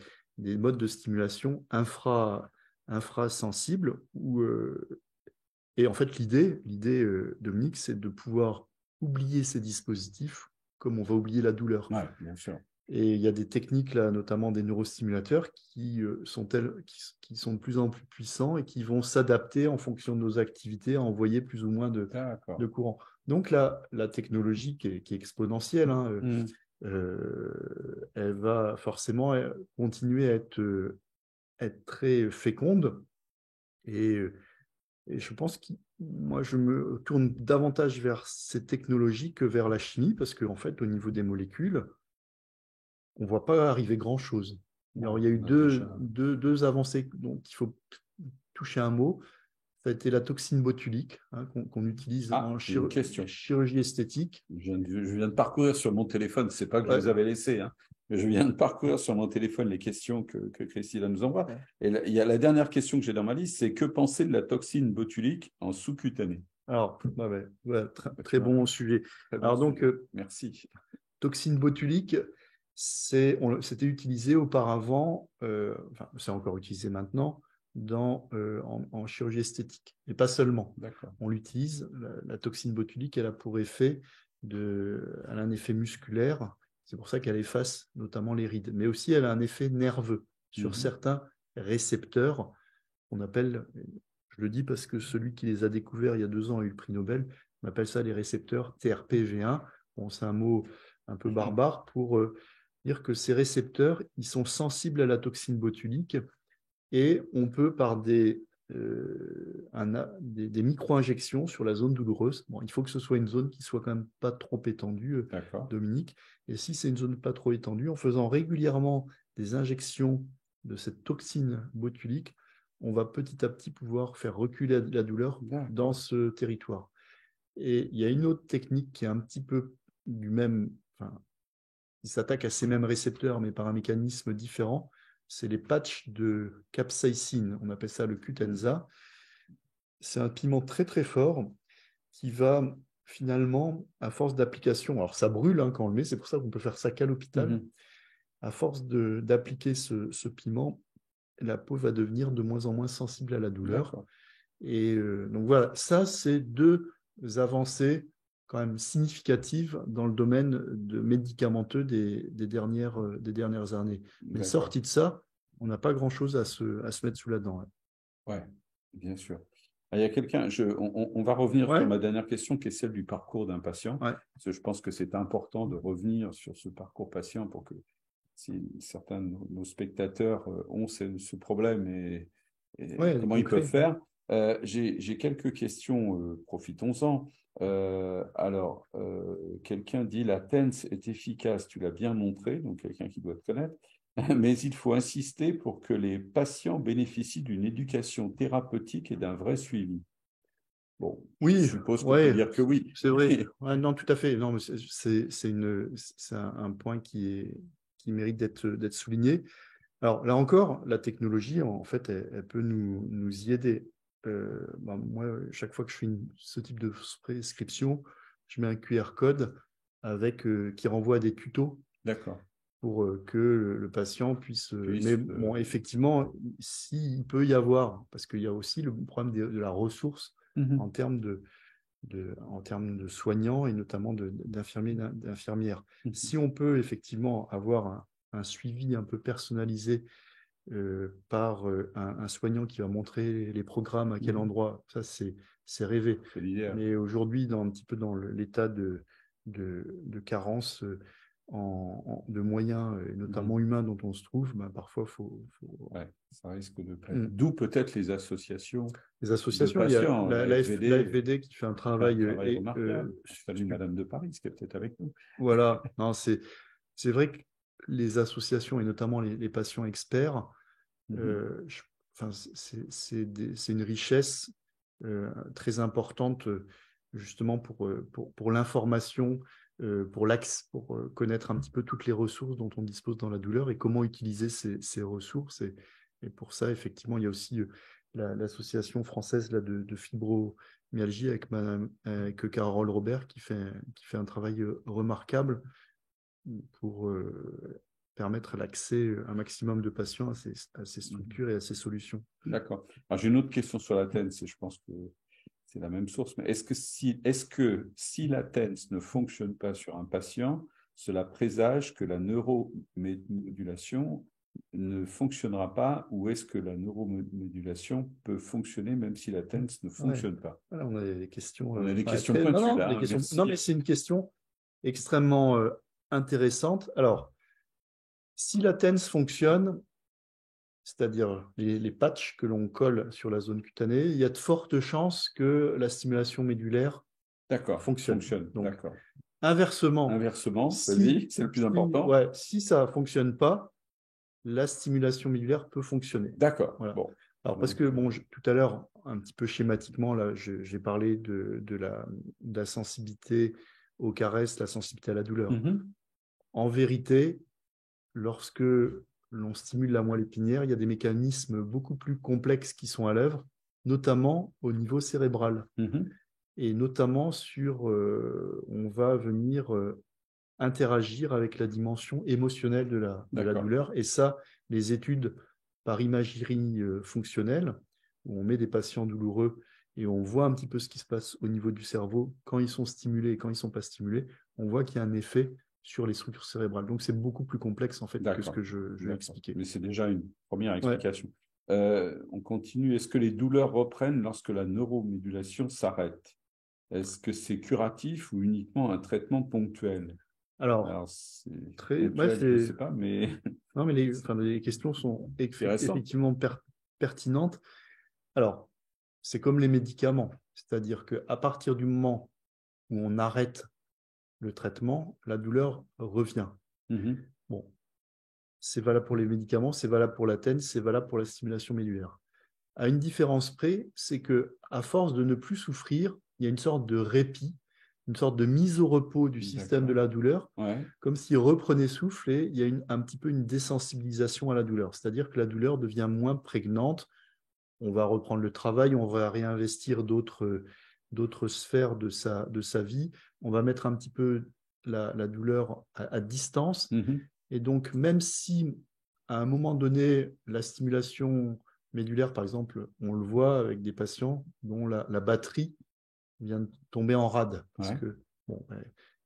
modes de stimulation infrasensibles. Et en fait, l'idée, Dominique, c'est de pouvoir oublier ces dispositifs comme on va oublier la douleur. Ouais, bien sûr. Et il y a des techniques, là, notamment des neurostimulateurs, qui sont de plus en plus puissants et qui vont s'adapter en fonction de nos activités à envoyer plus ou moins de courant. Donc la technologie qui est exponentielle, hein, elle va forcément continuer à être très féconde. Et je pense que moi, je me tourne davantage vers ces technologies que vers la chimie, parce qu'en fait, au niveau des molécules, on ne voit pas arriver grand-chose. Alors, il y a eu deux avancées, donc il faut toucher un mot. Ça a été la toxine botulique, hein, qu'on utilise en chirurgie esthétique. Je viens de parcourir sur mon téléphone, c'est pas que je vous avais laissé, hein, mais je viens de parcourir sur mon téléphone les questions que Christina nous envoie. Et il y a la dernière question que j'ai dans ma liste, c'est que penser de la toxine botulique en sous-cutanée? Alors, très bon sujet. Alors donc, merci. Toxine botulique, c'était utilisé auparavant, c'est encore utilisé maintenant, en chirurgie esthétique, et pas seulement. On l'utilise, la toxine botulique, elle a pour effet elle a un effet musculaire, c'est pour ça qu'elle efface notamment les rides, mais aussi elle a un effet nerveux sur certains récepteurs qu'on appelle, je le dis parce que celui qui les a découverts il y a 2 ans a eu le prix Nobel, on appelle ça les récepteurs TRPV1. Bon, c'est un mot un peu barbare pour dire que ces récepteurs, ils sont sensibles à la toxine botulique, et on peut, par des micro-injections sur la zone douloureuse. Bon, il faut que ce soit une zone qui soit quand même pas trop étendue, Dominique. Et si c'est une zone pas trop étendue, en faisant régulièrement des injections de cette toxine botulique, on va petit à petit pouvoir faire reculer la douleur dans ce territoire. Et il y a une autre technique qui est un petit peu du même, enfin, qui s'attaque à ces mêmes récepteurs, mais par un mécanisme différent. C'est les patchs de capsaïcine. On appelle ça le Qutenza. C'est un piment très très fort qui va finalement, à force d'application, alors ça brûle quand on le met, c'est pour ça qu'on peut faire ça qu'à l'hôpital. À force d'appliquer ce piment, la peau va devenir de moins en moins sensible à la douleur. Et donc voilà, ça c'est deux avancées quand même significatives dans le domaine médicamenteux des dernières années. Mais sorti de ça, on n'a pas grand-chose à se mettre sous la dent. Oui, bien sûr. Il y a quelqu'un, on va revenir sur ma dernière question qui est celle du parcours d'un patient. Parce que je pense que c'est important de revenir sur ce parcours patient pour que si certains de nos spectateurs ont ce problème et comment ils peuvent faire. J'ai quelques questions, profitons-en. Alors, quelqu'un dit la TENS est efficace, tu l'as bien montré, donc quelqu'un qui doit te connaître, mais il faut insister pour que les patients bénéficient d'une éducation thérapeutique et d'un vrai suivi. Bon, oui, je suppose qu'on peut dire que oui. C'est vrai. Non, tout à fait. Non, c'est un point qui mérite d'être souligné. Alors là encore, la technologie, en fait, elle peut nous y aider. Moi, chaque fois que je fais ce type de prescription, je mets un QR code qui renvoie à des tutos. D'accord. Pour que le patient puisse. Mais bon, effectivement, s'il peut y avoir, parce qu'il y a aussi le problème de la ressource en termes de soignants et notamment d'infirmiers, d'infirmières. Si on peut effectivement avoir un suivi un peu personnalisé par un soignant qui va montrer les programmes à quel endroit, ça c'est rêvé. Mais aujourd'hui, un petit peu dans l'état de carence de moyens, et notamment humains dont on se trouve, parfois il faut... Ouais, ça risque de plaire. D'où peut-être les associations. Les associations, il y a la FVD qui fait un travail remarquable. Salut Madame de Paris, qui est peut-être avec nous. Voilà, c'est vrai que les associations, et notamment les patients experts, c'est une richesse très importante justement pour l'information, pour connaître un petit peu toutes les ressources dont on dispose dans la douleur et comment utiliser ces ressources. Et pour ça, effectivement, il y a aussi l'association française de fibromyalgie avec Carole Robert qui fait un travail remarquable pour permettre l'accès à un maximum de patients à ces structures et à ces solutions. D'accord. Alors, j'ai une autre question sur la TENS, et je pense que c'est la même source, mais est-ce que si la TENS ne fonctionne pas sur un patient, cela présage que la neuromodulation ne fonctionnera pas, ou est-ce que la neuromodulation peut fonctionner même si la TENS ne fonctionne pas? Voilà, on a des questions. On a des questions pointues là. Non, mais c'est une question extrêmement intéressante. Alors, si la TENS fonctionne, c'est-à-dire les patchs que l'on colle sur la zone cutanée, il y a de fortes chances que la stimulation médulaire fonctionne. Donc, inversement, c'est le plus important. Si ça ne fonctionne pas, la stimulation médulaire peut fonctionner. D'accord. Voilà. Bon. Alors, parce que tout à l'heure, un petit peu schématiquement, là, j'ai parlé de la sensibilité aux caresses, la sensibilité à la douleur. En vérité, lorsque l'on stimule la moelle épinière, il y a des mécanismes beaucoup plus complexes qui sont à l'œuvre, notamment au niveau cérébral. Et notamment on va venir interagir avec la dimension émotionnelle de la douleur. Et ça, les études par imagerie fonctionnelle, où on met des patients douloureux et on voit un petit peu ce qui se passe au niveau du cerveau quand ils sont stimulés et quand ils ne sont pas stimulés, on voit qu'il y a un effet sur les structures cérébrales. Donc, c'est beaucoup plus complexe en fait que ce que je vais expliquer. Mais c'est déjà une première explication. On continue. Est-ce que les douleurs reprennent lorsque la neuromodulation s'arrête? Est-ce que c'est curatif ou uniquement un traitement ponctuel? Alors je ne sais pas, mais... Non, mais les questions sont effectivement pertinentes. Alors, c'est comme les médicaments. C'est-à-dire qu'à partir du moment où on arrête le traitement, la douleur revient. Mhm. Bon, c'est valable pour les médicaments, c'est valable pour la TENS, c'est valable pour la stimulation médulaire. À une différence près, c'est que à force de ne plus souffrir, il y a une sorte de répit, une sorte de mise au repos du système de D'accord. la douleur, Ouais. comme s'il reprenait souffle et il y a un petit peu une désensibilisation à la douleur. C'est-à-dire que la douleur devient moins prégnante. On va reprendre le travail, on va réinvestir d'autres sphères de sa vie. On va mettre un petit peu la douleur à distance. Mhm. Et donc, même si à un moment donné, la stimulation médulaire, par exemple, on le voit avec des patients dont la batterie vient de tomber en rade, parce Ouais. que, bon,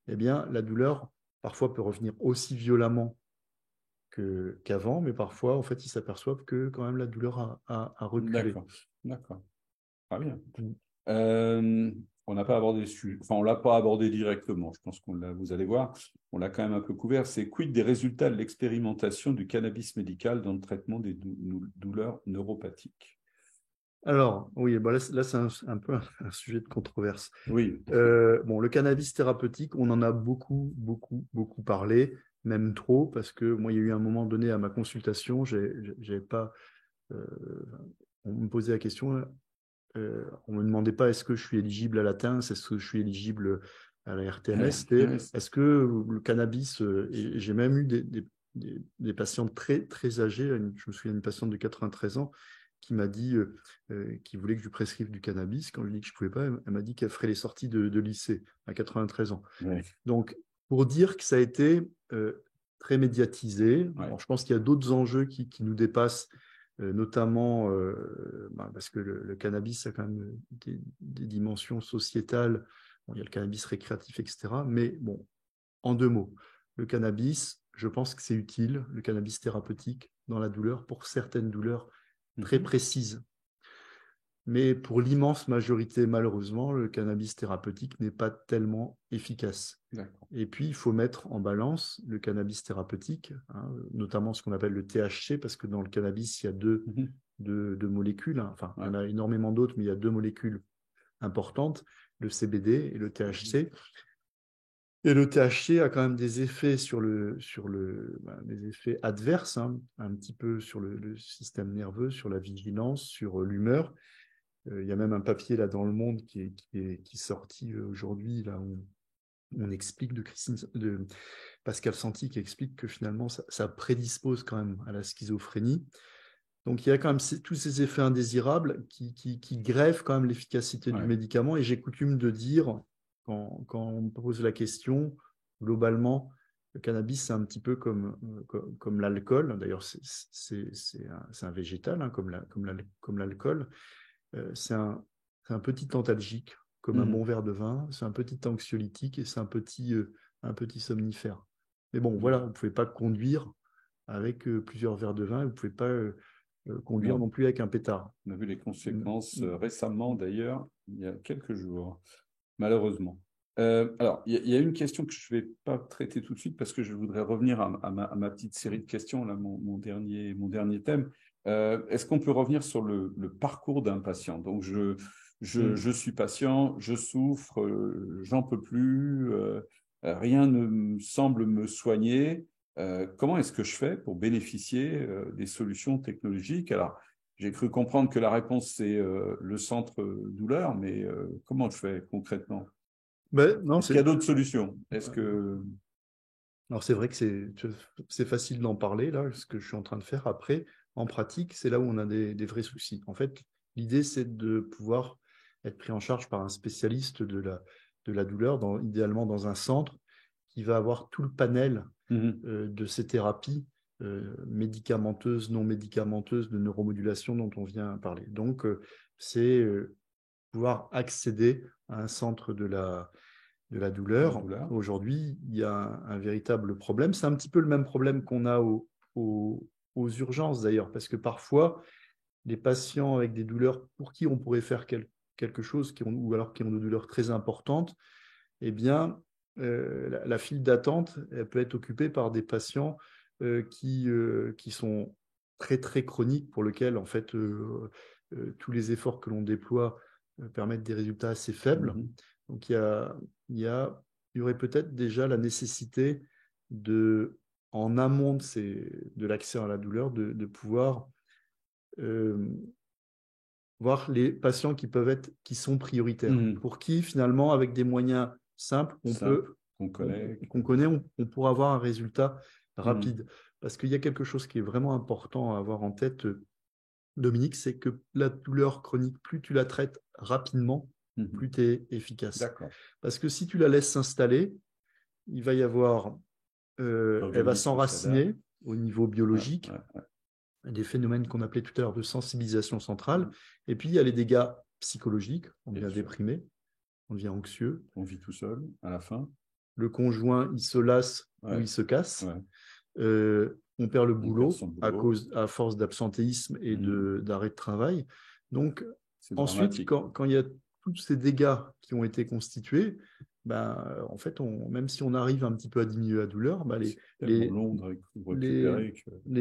eh bien, la douleur, parfois, peut revenir aussi violemment qu'avant, mais parfois, en fait, ils s'aperçoivent que quand même la douleur a reculé. D'accord. D'accord. Très bien. Mm. Euh, on n'a pas abordé le sujet, enfin, on l'a pas abordé directement. Je pense vous allez voir, on l'a quand même un peu couvert. C'est quid des résultats de l'expérimentation du cannabis médical dans le traitement des douleurs neuropathiques? Alors, oui, bah là c'est un peu un sujet de controverse. Oui. Bon, le cannabis thérapeutique, on en a beaucoup, beaucoup, beaucoup parlé, même trop, parce que moi, il y a eu un moment donné à ma consultation, j'avais pas, euh, on me posait la question, on me demandait pas est-ce que je suis éligible à la TINS, est-ce que je suis éligible à la RTMS, c'était Ouais, est-ce que le cannabis, et j'ai même eu des patientes très, très âgées, je me souviens d'une patiente de 93 ans qui m'a dit qu'il voulait que je lui prescrive du cannabis. Quand je lui ai dit que je ne pouvais pas, elle m'a dit qu'elle ferait les sorties de lycée à 93 ans. ouais, Donc, pour dire que ça a été très médiatisé, ouais. alors, je pense qu'il y a d'autres enjeux qui nous dépassent, notamment parce que le cannabis a quand même des dimensions sociétales. Bon, il y a le cannabis récréatif, etc. Mais bon, en deux mots, le cannabis, je pense que c'est utile, le cannabis thérapeutique, dans la douleur, pour certaines douleurs très Mhm. précises. Mais pour l'immense majorité, malheureusement, le cannabis thérapeutique n'est pas tellement efficace. D'accord. Et puis, il faut mettre en balance le cannabis thérapeutique, hein, notamment ce qu'on appelle le THC, parce que dans le cannabis, il y a Mhm. deux molécules. Hein. Enfin, il y Ouais. en a énormément d'autres, mais il y a deux molécules importantes, le CBD et le Mhm. THC. Et le THC a quand même des effets des effets adverses, hein, un petit peu sur le système nerveux, sur la vigilance, sur l'humeur. Il y a même un papier là dans Le Monde qui est sorti aujourd'hui, là où on explique de Pascal Santi qui explique que finalement ça prédispose quand même à la schizophrénie. Donc il y a quand même tous ces effets indésirables qui grèvent quand même l'efficacité du Ouais. médicament. Et j'ai coutume de dire, quand on me pose la question, globalement, le cannabis, c'est un petit peu comme l'alcool. D'ailleurs, c'est un végétal, hein, comme l'alcool. C'est un petit antalgique, comme un bon Mhm. verre de vin. C'est un petit anxiolytique et c'est un petit somnifère. Mais bon, voilà, vous Mhm. ne pouvez pas conduire avec plusieurs verres de vin. Vous ne pouvez pas conduire Non. non plus avec un pétard. On a vu les Mm, conséquences mm, récemment, d'ailleurs, il y a quelques jours, malheureusement. Alors, il y a une question que je ne vais pas traiter tout de suite parce que je voudrais revenir à ma petite série de questions, là, mon dernier thème. Est-ce qu'on peut revenir sur le parcours d'un patient? Donc, mm. je suis patient, je souffre, j'en peux plus, rien ne semble me soigner. Comment est-ce que je fais pour bénéficier des solutions technologiques? Alors, j'ai cru comprendre que la réponse, c'est le centre douleur, mais comment je fais concrètement? Ben, non, Est-ce qu'il y a d'autres solutions? Est-ce que... alors c'est vrai que c'est facile d'en parler, là, ce que je suis en train de faire. Après, en pratique, c'est là où on a des vrais soucis. En fait, l'idée, c'est de pouvoir être pris en charge par un spécialiste de la douleur, idéalement dans un centre qui va avoir tout le panel Mhm. de ces thérapies médicamenteuses, non médicamenteuses, de neuromodulation dont on vient parler. Donc, c'est pouvoir accéder à un centre de la La douleur. douleur? Aujourd'hui, il y a un véritable problème. C'est un petit peu le même problème qu'on a aux urgences d'ailleurs, parce que parfois, les patients avec des douleurs pour qui on pourrait faire quelque chose, ou alors qui ont des douleurs très importantes, eh bien, la file d'attente, elle peut être occupée par des patients qui sont très, très chroniques, pour lesquels, en fait, tous les efforts que l'on déploie permettent des résultats assez faibles. Donc, il y aurait peut-être déjà la nécessité en amont de l'accès à la douleur, de pouvoir voir les patients qui sont prioritaires, pour qui, finalement, avec des moyens simples, qu'on connaît, on pourra avoir un résultat rapide. Parce qu'il y a quelque chose qui est vraiment important à avoir en tête, Dominique, c'est que la douleur chronique, plus tu la traites rapidement, plus tu es efficace. Parce que si tu la laisses s'installer, il va y avoir, elle va s'enraciner au niveau biologique, des phénomènes qu'on appelait tout à l'heure de sensibilisation centrale, et puis il y a les dégâts psychologiques, on devient déprimé, on devient anxieux. On vit tout seul à la fin. Le conjoint, il se lasse ou il se casse. On perd le boulot à force d'absentéisme et d'arrêt de travail. Donc, ensuite, quand il y a tous ces dégâts qui ont été constitués, en fait, même si on arrive un petit peu à diminuer la douleur, les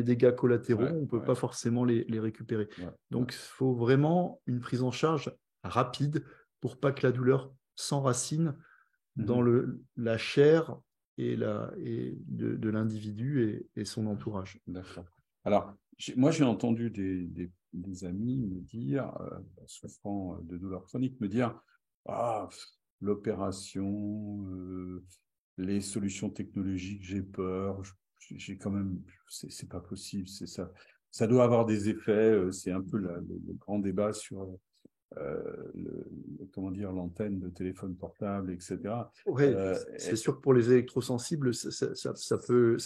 dégâts collatéraux, on ne peut pas forcément les récupérer. Donc, il faut vraiment une prise en charge rapide pour pas que la douleur s'enracine dans la chair et de l'individu et son entourage. D'accord. Alors, moi, j'ai entendu des amis me dire, souffrant de douleurs chroniques, me dire l'opération, les solutions technologiques, j'ai peur, j'ai quand même, c'est pas possible, c'est ça. Ça doit avoir des effets, c'est un peu le grand débat sur comment dire, l'antenne de téléphone portable, etc. Oui, c'est sûr que pour les électrosensibles, ça peut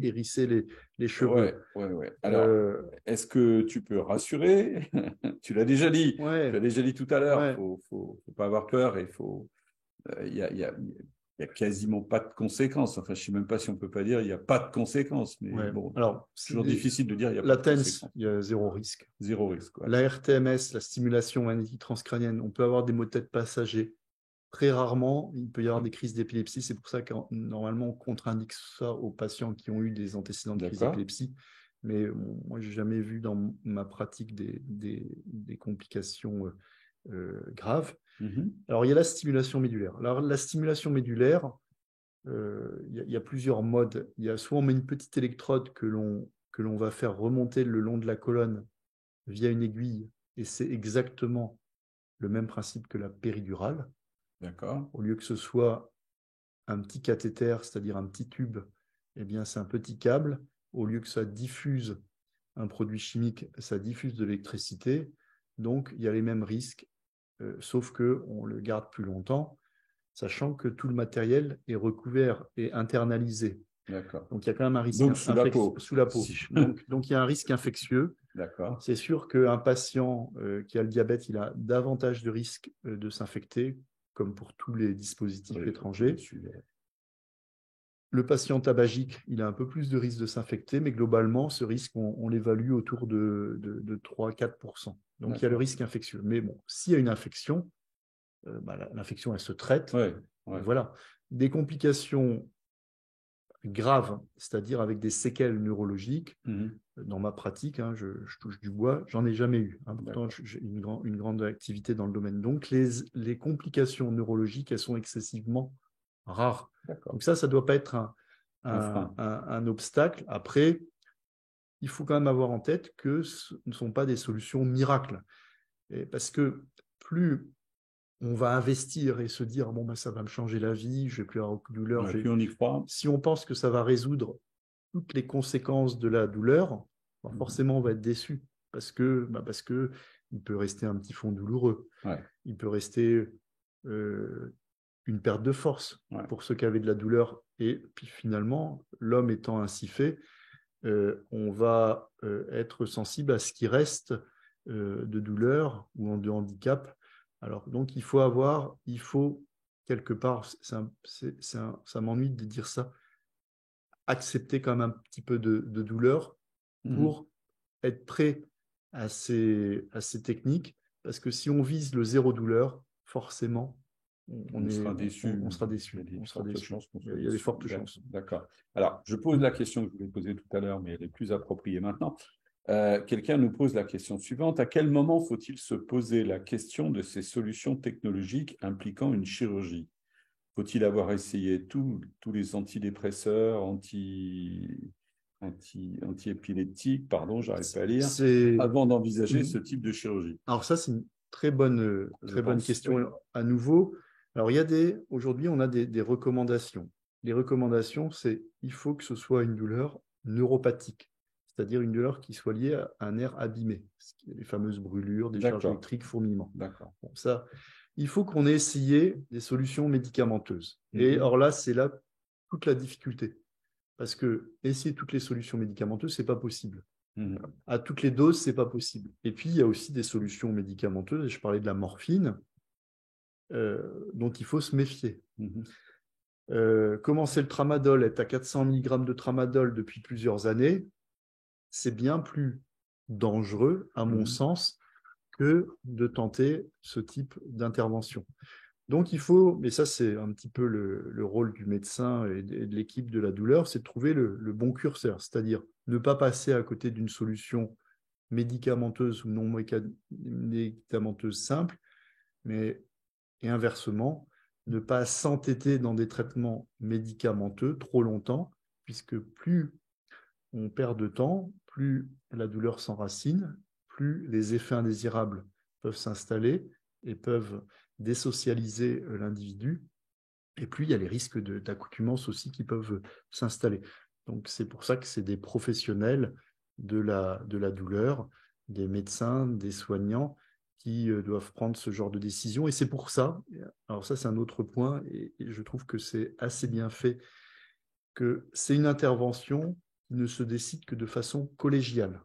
hérisser les cheveux. Ouais. Alors, est-ce que tu peux rassurer? Tu l'as déjà dit. Tu l'as déjà dit tout à l'heure. Faut pas avoir peur. Il y a quasiment pas de conséquences. Enfin, je sais même pas si on peut pas dire il n'y a pas de conséquences. Mais bon, alors, c'est toujours difficile de dire il y a pas de conséquences. Il y a zéro risque. Zéro risque. La RTMS, la stimulation magnétique transcrânienne, on peut avoir des maux de tête passagers. Très rarement, il peut y avoir des crises d'épilepsie. C'est pour ça que normalement, on contre-indique ça aux patients qui ont eu des antécédents de crise d'épilepsie. Mais moi, je n'ai jamais vu dans ma pratique des complications graves. Alors, il y a la stimulation médulaire. Alors, la stimulation médulaire, il y a plusieurs modes. Il y a soit on met une petite électrode que l'on va faire remonter le long de la colonne via une aiguille, et c'est exactement le même principe que la péridurale. D'accord. Au lieu que ce soit un petit cathéter, c'est-à-dire un petit tube, eh bien, c'est un petit câble. Au lieu que ça diffuse un produit chimique, ça diffuse de l'électricité. Donc, il y a les mêmes risques, sauf qu'on le garde plus longtemps, sachant que tout le matériel est recouvert et internalisé. D'accord. Donc, il y a quand même un risque sous la peau. Donc, il y a un risque infectieux. D'accord. C'est sûr qu'un patient qui a le diabète, il a davantage de risques de s'infecter, comme pour tous les dispositifs étrangers. Le patient tabagique, il a un peu plus de risque de s'infecter, mais globalement, ce risque, on l'évalue autour de 3-4%. Donc, il y a le risque infectieux. Mais bon, s'il y a une infection, l'infection, elle se traite. Voilà. Des complications graves, c'est-à-dire avec des séquelles neurologiques, dans ma pratique, je touche du bois, j'en ai jamais eu. Pourtant, j'ai une grande activité dans le domaine. Donc, les complications neurologiques, elles sont excessivement rares. Donc ça ne doit pas être un obstacle. Après, il faut quand même avoir en tête que ce ne sont pas des solutions miracles. Parce que plus on va investir et se dire ça va me changer la vie, je ne vais plus avoir aucune douleur. Puis on y croit. Si on pense que ça va résoudre toutes les conséquences de la douleur, forcément on va être déçu parce que il peut rester un petit fond douloureux. Il peut rester une perte de force pour ceux qui avaient de la douleur. Et puis finalement, l'homme étant ainsi fait, on va être sensible à ce qui reste de douleur ou de handicap. Alors, donc, il faut quelque part, ça m'ennuie de dire ça, accepter quand même un petit peu de douleur pour être prêt à ces techniques, parce que si on vise le zéro douleur, forcément, on sera déçu. On sera déçu. Il y a des fortes chances. D'accord. Alors, je pose la question que je voulais poser tout à l'heure, mais elle est plus appropriée maintenant. Quelqu'un nous pose la question suivante. À quel moment faut-il se poser la question de ces solutions technologiques impliquant une chirurgie? Faut-il avoir essayé tous les antidépresseurs, anti-épileptiques, pardon, j'arrive pas à lire, C'est avant d'envisager ce type de chirurgie? Alors ça, c'est une Je très bonne pense, question oui. à nouveau. Alors aujourd'hui, on a des recommandations. Les recommandations, c'est il faut que ce soit une douleur neuropathique, c'est-à-dire une douleur qui soit liée à un nerf abîmé, les fameuses brûlures, décharges D'accord, électriques, fourmillements. d'accord. Bon, ça, il faut qu'on ait essayé des solutions médicamenteuses. Et Mhm, alors là, c'est là toute la difficulté, parce que essayer toutes les solutions médicamenteuses, c'est pas possible. mhm, À toutes les doses, c'est pas possible. Et puis, il y a aussi des solutions médicamenteuses, et je parlais de la morphine, dont il faut se méfier. mhm. Commencer le tramadol, être à 400 mg de tramadol depuis plusieurs années, c'est bien plus dangereux, à mon Mhm. sens, que de tenter ce type d'intervention. Donc, il faut, mais ça, c'est un petit peu le rôle du médecin et de l'équipe de la douleur, c'est de trouver le bon curseur, c'est-à-dire ne pas passer à côté d'une solution médicamenteuse ou non médicamenteuse simple, mais et inversement, ne pas s'entêter dans des traitements médicamenteux trop longtemps, puisque plus on perd de temps, plus la douleur s'enracine, plus les effets indésirables peuvent s'installer et peuvent désocialiser l'individu, et plus il y a les risques d'accoutumance aussi qui peuvent s'installer. Donc c'est pour ça que c'est des professionnels de la douleur, des médecins, des soignants qui doivent prendre ce genre de décision. Et c'est pour ça, alors ça c'est un autre point, et je trouve que c'est assez bien fait, que c'est une intervention qui ne se décide que de façon collégiale.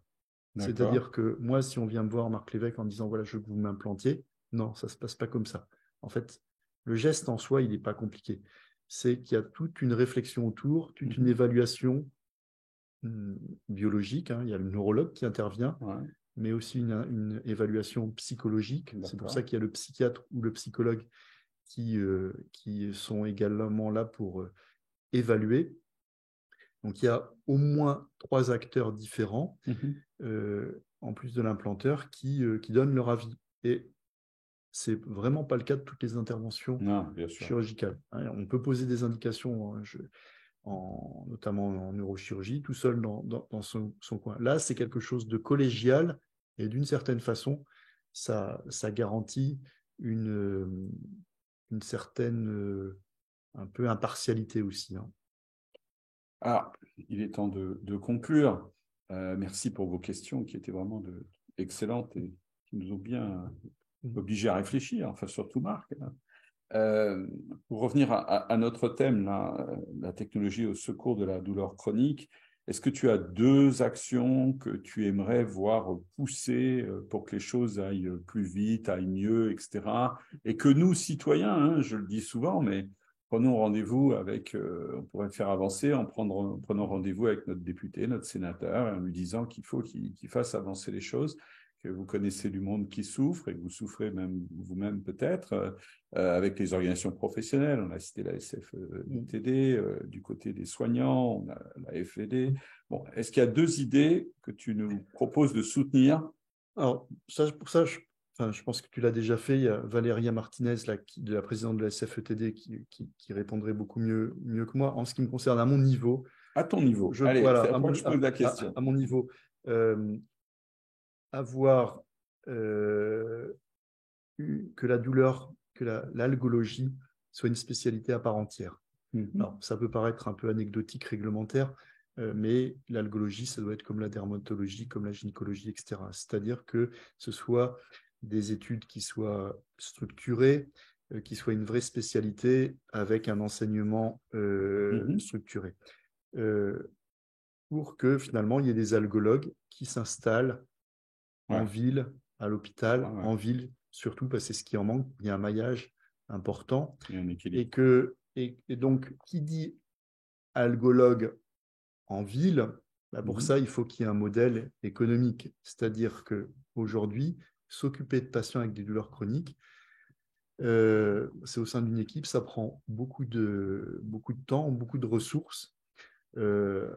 D'accord. C'est-à-dire que moi, si on vient me voir, Marc Lévesque, en disant, voilà, je veux que vous m'implantiez, non, ça ne se passe pas comme ça. En fait, le geste en soi, il n'est pas compliqué. C'est qu'il y a toute une réflexion autour, toute une Mhm. évaluation biologique, hein. Il y a le neurologue qui intervient, Ouais, mais aussi une évaluation psychologique. C'est pour ça d'accord. qu'il y a le psychiatre ou le psychologue qui sont également là pour évaluer. Donc, il y a au moins 3 acteurs différents Mhm. en plus de l'implanteur, qui donnent leur avis. Et c'est vraiment pas le cas de toutes les interventions Non, bien sûr. chirurgicales. On peut poser des indications, notamment en neurochirurgie, tout seul dans son coin. Là, c'est quelque chose de collégial et d'une certaine façon, ça garantit une certaine un peu impartialité aussi, hein. Ah, il est temps de conclure. Merci pour vos questions qui étaient vraiment excellentes et qui nous ont bien obligés à réfléchir, enfin surtout Marc, hein. Euh, pour revenir à notre thème, là, la technologie au secours de la douleur chronique, est-ce que tu as deux actions que tu aimerais voir pousser pour que les choses aillent plus vite, aillent mieux, etc. Et que nous, citoyens, hein, je le dis souvent, mais prenons rendez-vous avec, on pourrait faire avancer en prenant rendez-vous avec notre député, notre sénateur, et en lui disant qu'il faut qu'il fasse avancer les choses, que vous connaissez du monde qui souffre et que vous souffrez même vous-même peut-être, avec les organisations professionnelles. On a cité la SFTD, du côté des soignants, on a la FED. Bon, est-ce qu'il y a deux idées que tu nous proposes de soutenir? Alors, pour ça, enfin, je pense que tu l'as déjà fait. Il y a Valéria Martinez, là, de la présidente de la SFETD, qui répondrait beaucoup mieux que moi. En ce qui me concerne, à mon niveau, À ton niveau. Allez, voilà, c'est à toi que je pose la question. à mon niveau, euh, avoir que la douleur, que l'algologie soit une spécialité à part entière. Mhm. Alors, ça peut paraître un peu anecdotique, réglementaire, mais l'algologie, ça doit être comme la dermatologie, comme la gynécologie, etc. C'est-à-dire que ce soit des études qui soient structurées, qui soient une vraie spécialité avec un enseignement Mhm. structuré. Euh, pour que finalement, il y ait des algologues qui s'installent en Ouais. ville, à Ouais, l'hôpital, ouais. en ville, surtout parce que c'est ce qui en manque. Il y a un maillage important. Il y a un équilibre. Et donc, qui dit algologue en ville, bah pour Mhm. ça, il faut qu'il y ait un modèle économique. C'est-à-dire qu'aujourd'hui, s'occuper de patients avec des douleurs chroniques, c'est au sein d'une équipe, ça prend beaucoup de temps, beaucoup de ressources. euh,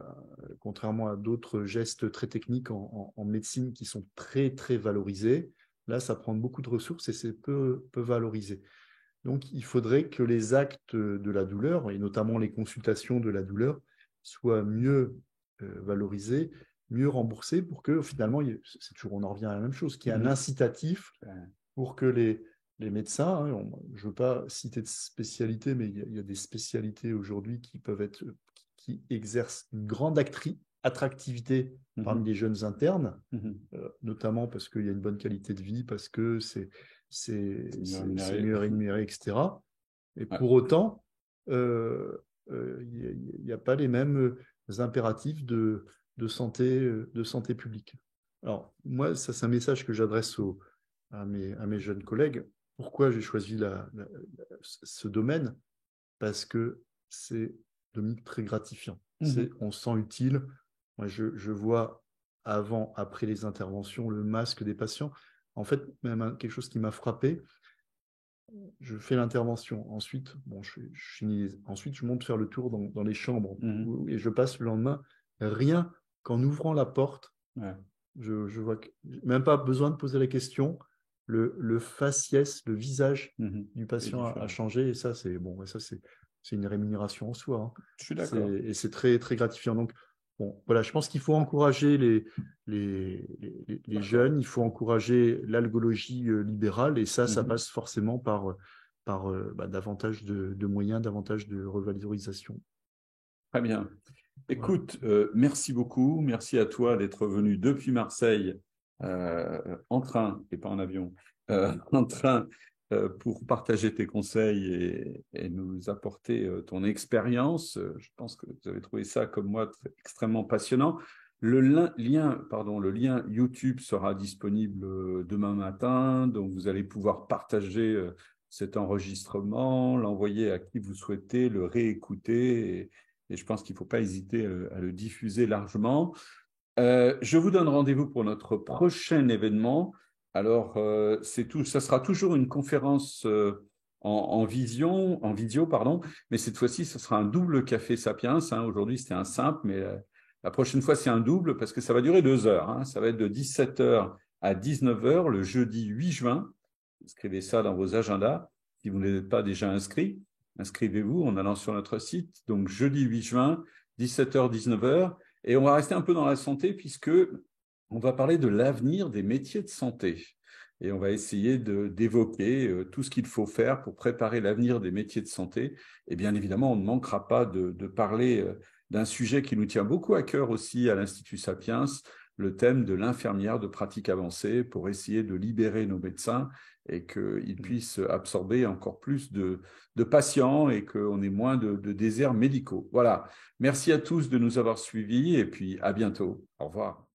contrairement à d'autres gestes très techniques en médecine qui sont très, très valorisés. Là, ça prend beaucoup de ressources et c'est peu valorisé. Donc, il faudrait que les actes de la douleur, et notamment les consultations de la douleur, soient mieux valorisés, mieux remboursés pour que finalement, c'est toujours, on en revient à la même chose, qu'il y ait un incitatif pour que les médecins, hein, je ne veux pas citer de spécialité, mais il y a des spécialités aujourd'hui qui exercent une grande attractivité parmi les jeunes internes, notamment parce qu'il y a une bonne qualité de vie, parce que c'est mieux rémunéré, etc. Et pour autant, il n'y a pas les mêmes impératifs de santé publique. Alors, moi, ça, c'est un message que j'adresse à mes jeunes collègues. Pourquoi j'ai choisi ce domaine? Parce que c'est, Dominique, très gratifiant. On se sent utile. Moi, je vois avant, après les interventions, le masque des patients. En fait, même quelque chose qui m'a frappé, je fais l'intervention. Ensuite, ensuite, je monte faire le tour dans les chambres et je passe le lendemain. Rien qu'en ouvrant la porte, je vois que même pas besoin de poser la question. Le faciès, le visage du patient a changé et ça, c'est bon. Et ça, c'est une rémunération en soi. Hein. Je suis d'accord. Et c'est très, très gratifiant. Donc, bon, voilà, je pense qu'il faut encourager les jeunes, il faut encourager l'algologie libérale et ça passe forcément par davantage de moyens, davantage de revalorisation. Très bien. Écoute, merci beaucoup. Merci à toi d'être venu depuis Marseille en train et pas en avion, en train pour partager tes conseils et nous apporter ton expérience. Je pense que vous avez trouvé ça, comme moi, extrêmement passionnant. Le lien YouTube sera disponible demain matin, donc vous allez pouvoir partager cet enregistrement, l'envoyer à qui vous souhaitez, le réécouter et je pense qu'il ne faut pas hésiter à le diffuser largement. Je vous donne rendez-vous pour notre prochain événement. Alors, ça sera toujours une conférence en vidéo, pardon, mais cette fois-ci, ce sera un double café Sapiens. Hein. Aujourd'hui, c'était un simple, mais la prochaine fois, c'est un double parce que ça va durer 2 heures. Hein. Ça va être de 17h à 19h le jeudi 8 juin. Inscrivez ça dans vos agendas si vous n'êtes pas déjà inscrit. Inscrivez-vous en allant sur notre site. Donc, jeudi 8 juin, 17h, 19h. Et on va rester un peu dans la santé puisque on va parler de l'avenir des métiers de santé. Et on va essayer d'évoquer tout ce qu'il faut faire pour préparer l'avenir des métiers de santé. Et bien évidemment, on ne manquera pas de parler d'un sujet qui nous tient beaucoup à cœur aussi à l'Institut Sapiens, le thème de l'infirmière de pratique avancée pour essayer de libérer nos médecins et qu'ils puissent absorber encore plus de patients et qu'on ait moins de déserts médicaux. Voilà. Merci à tous de nous avoir suivis et puis à bientôt. Au revoir.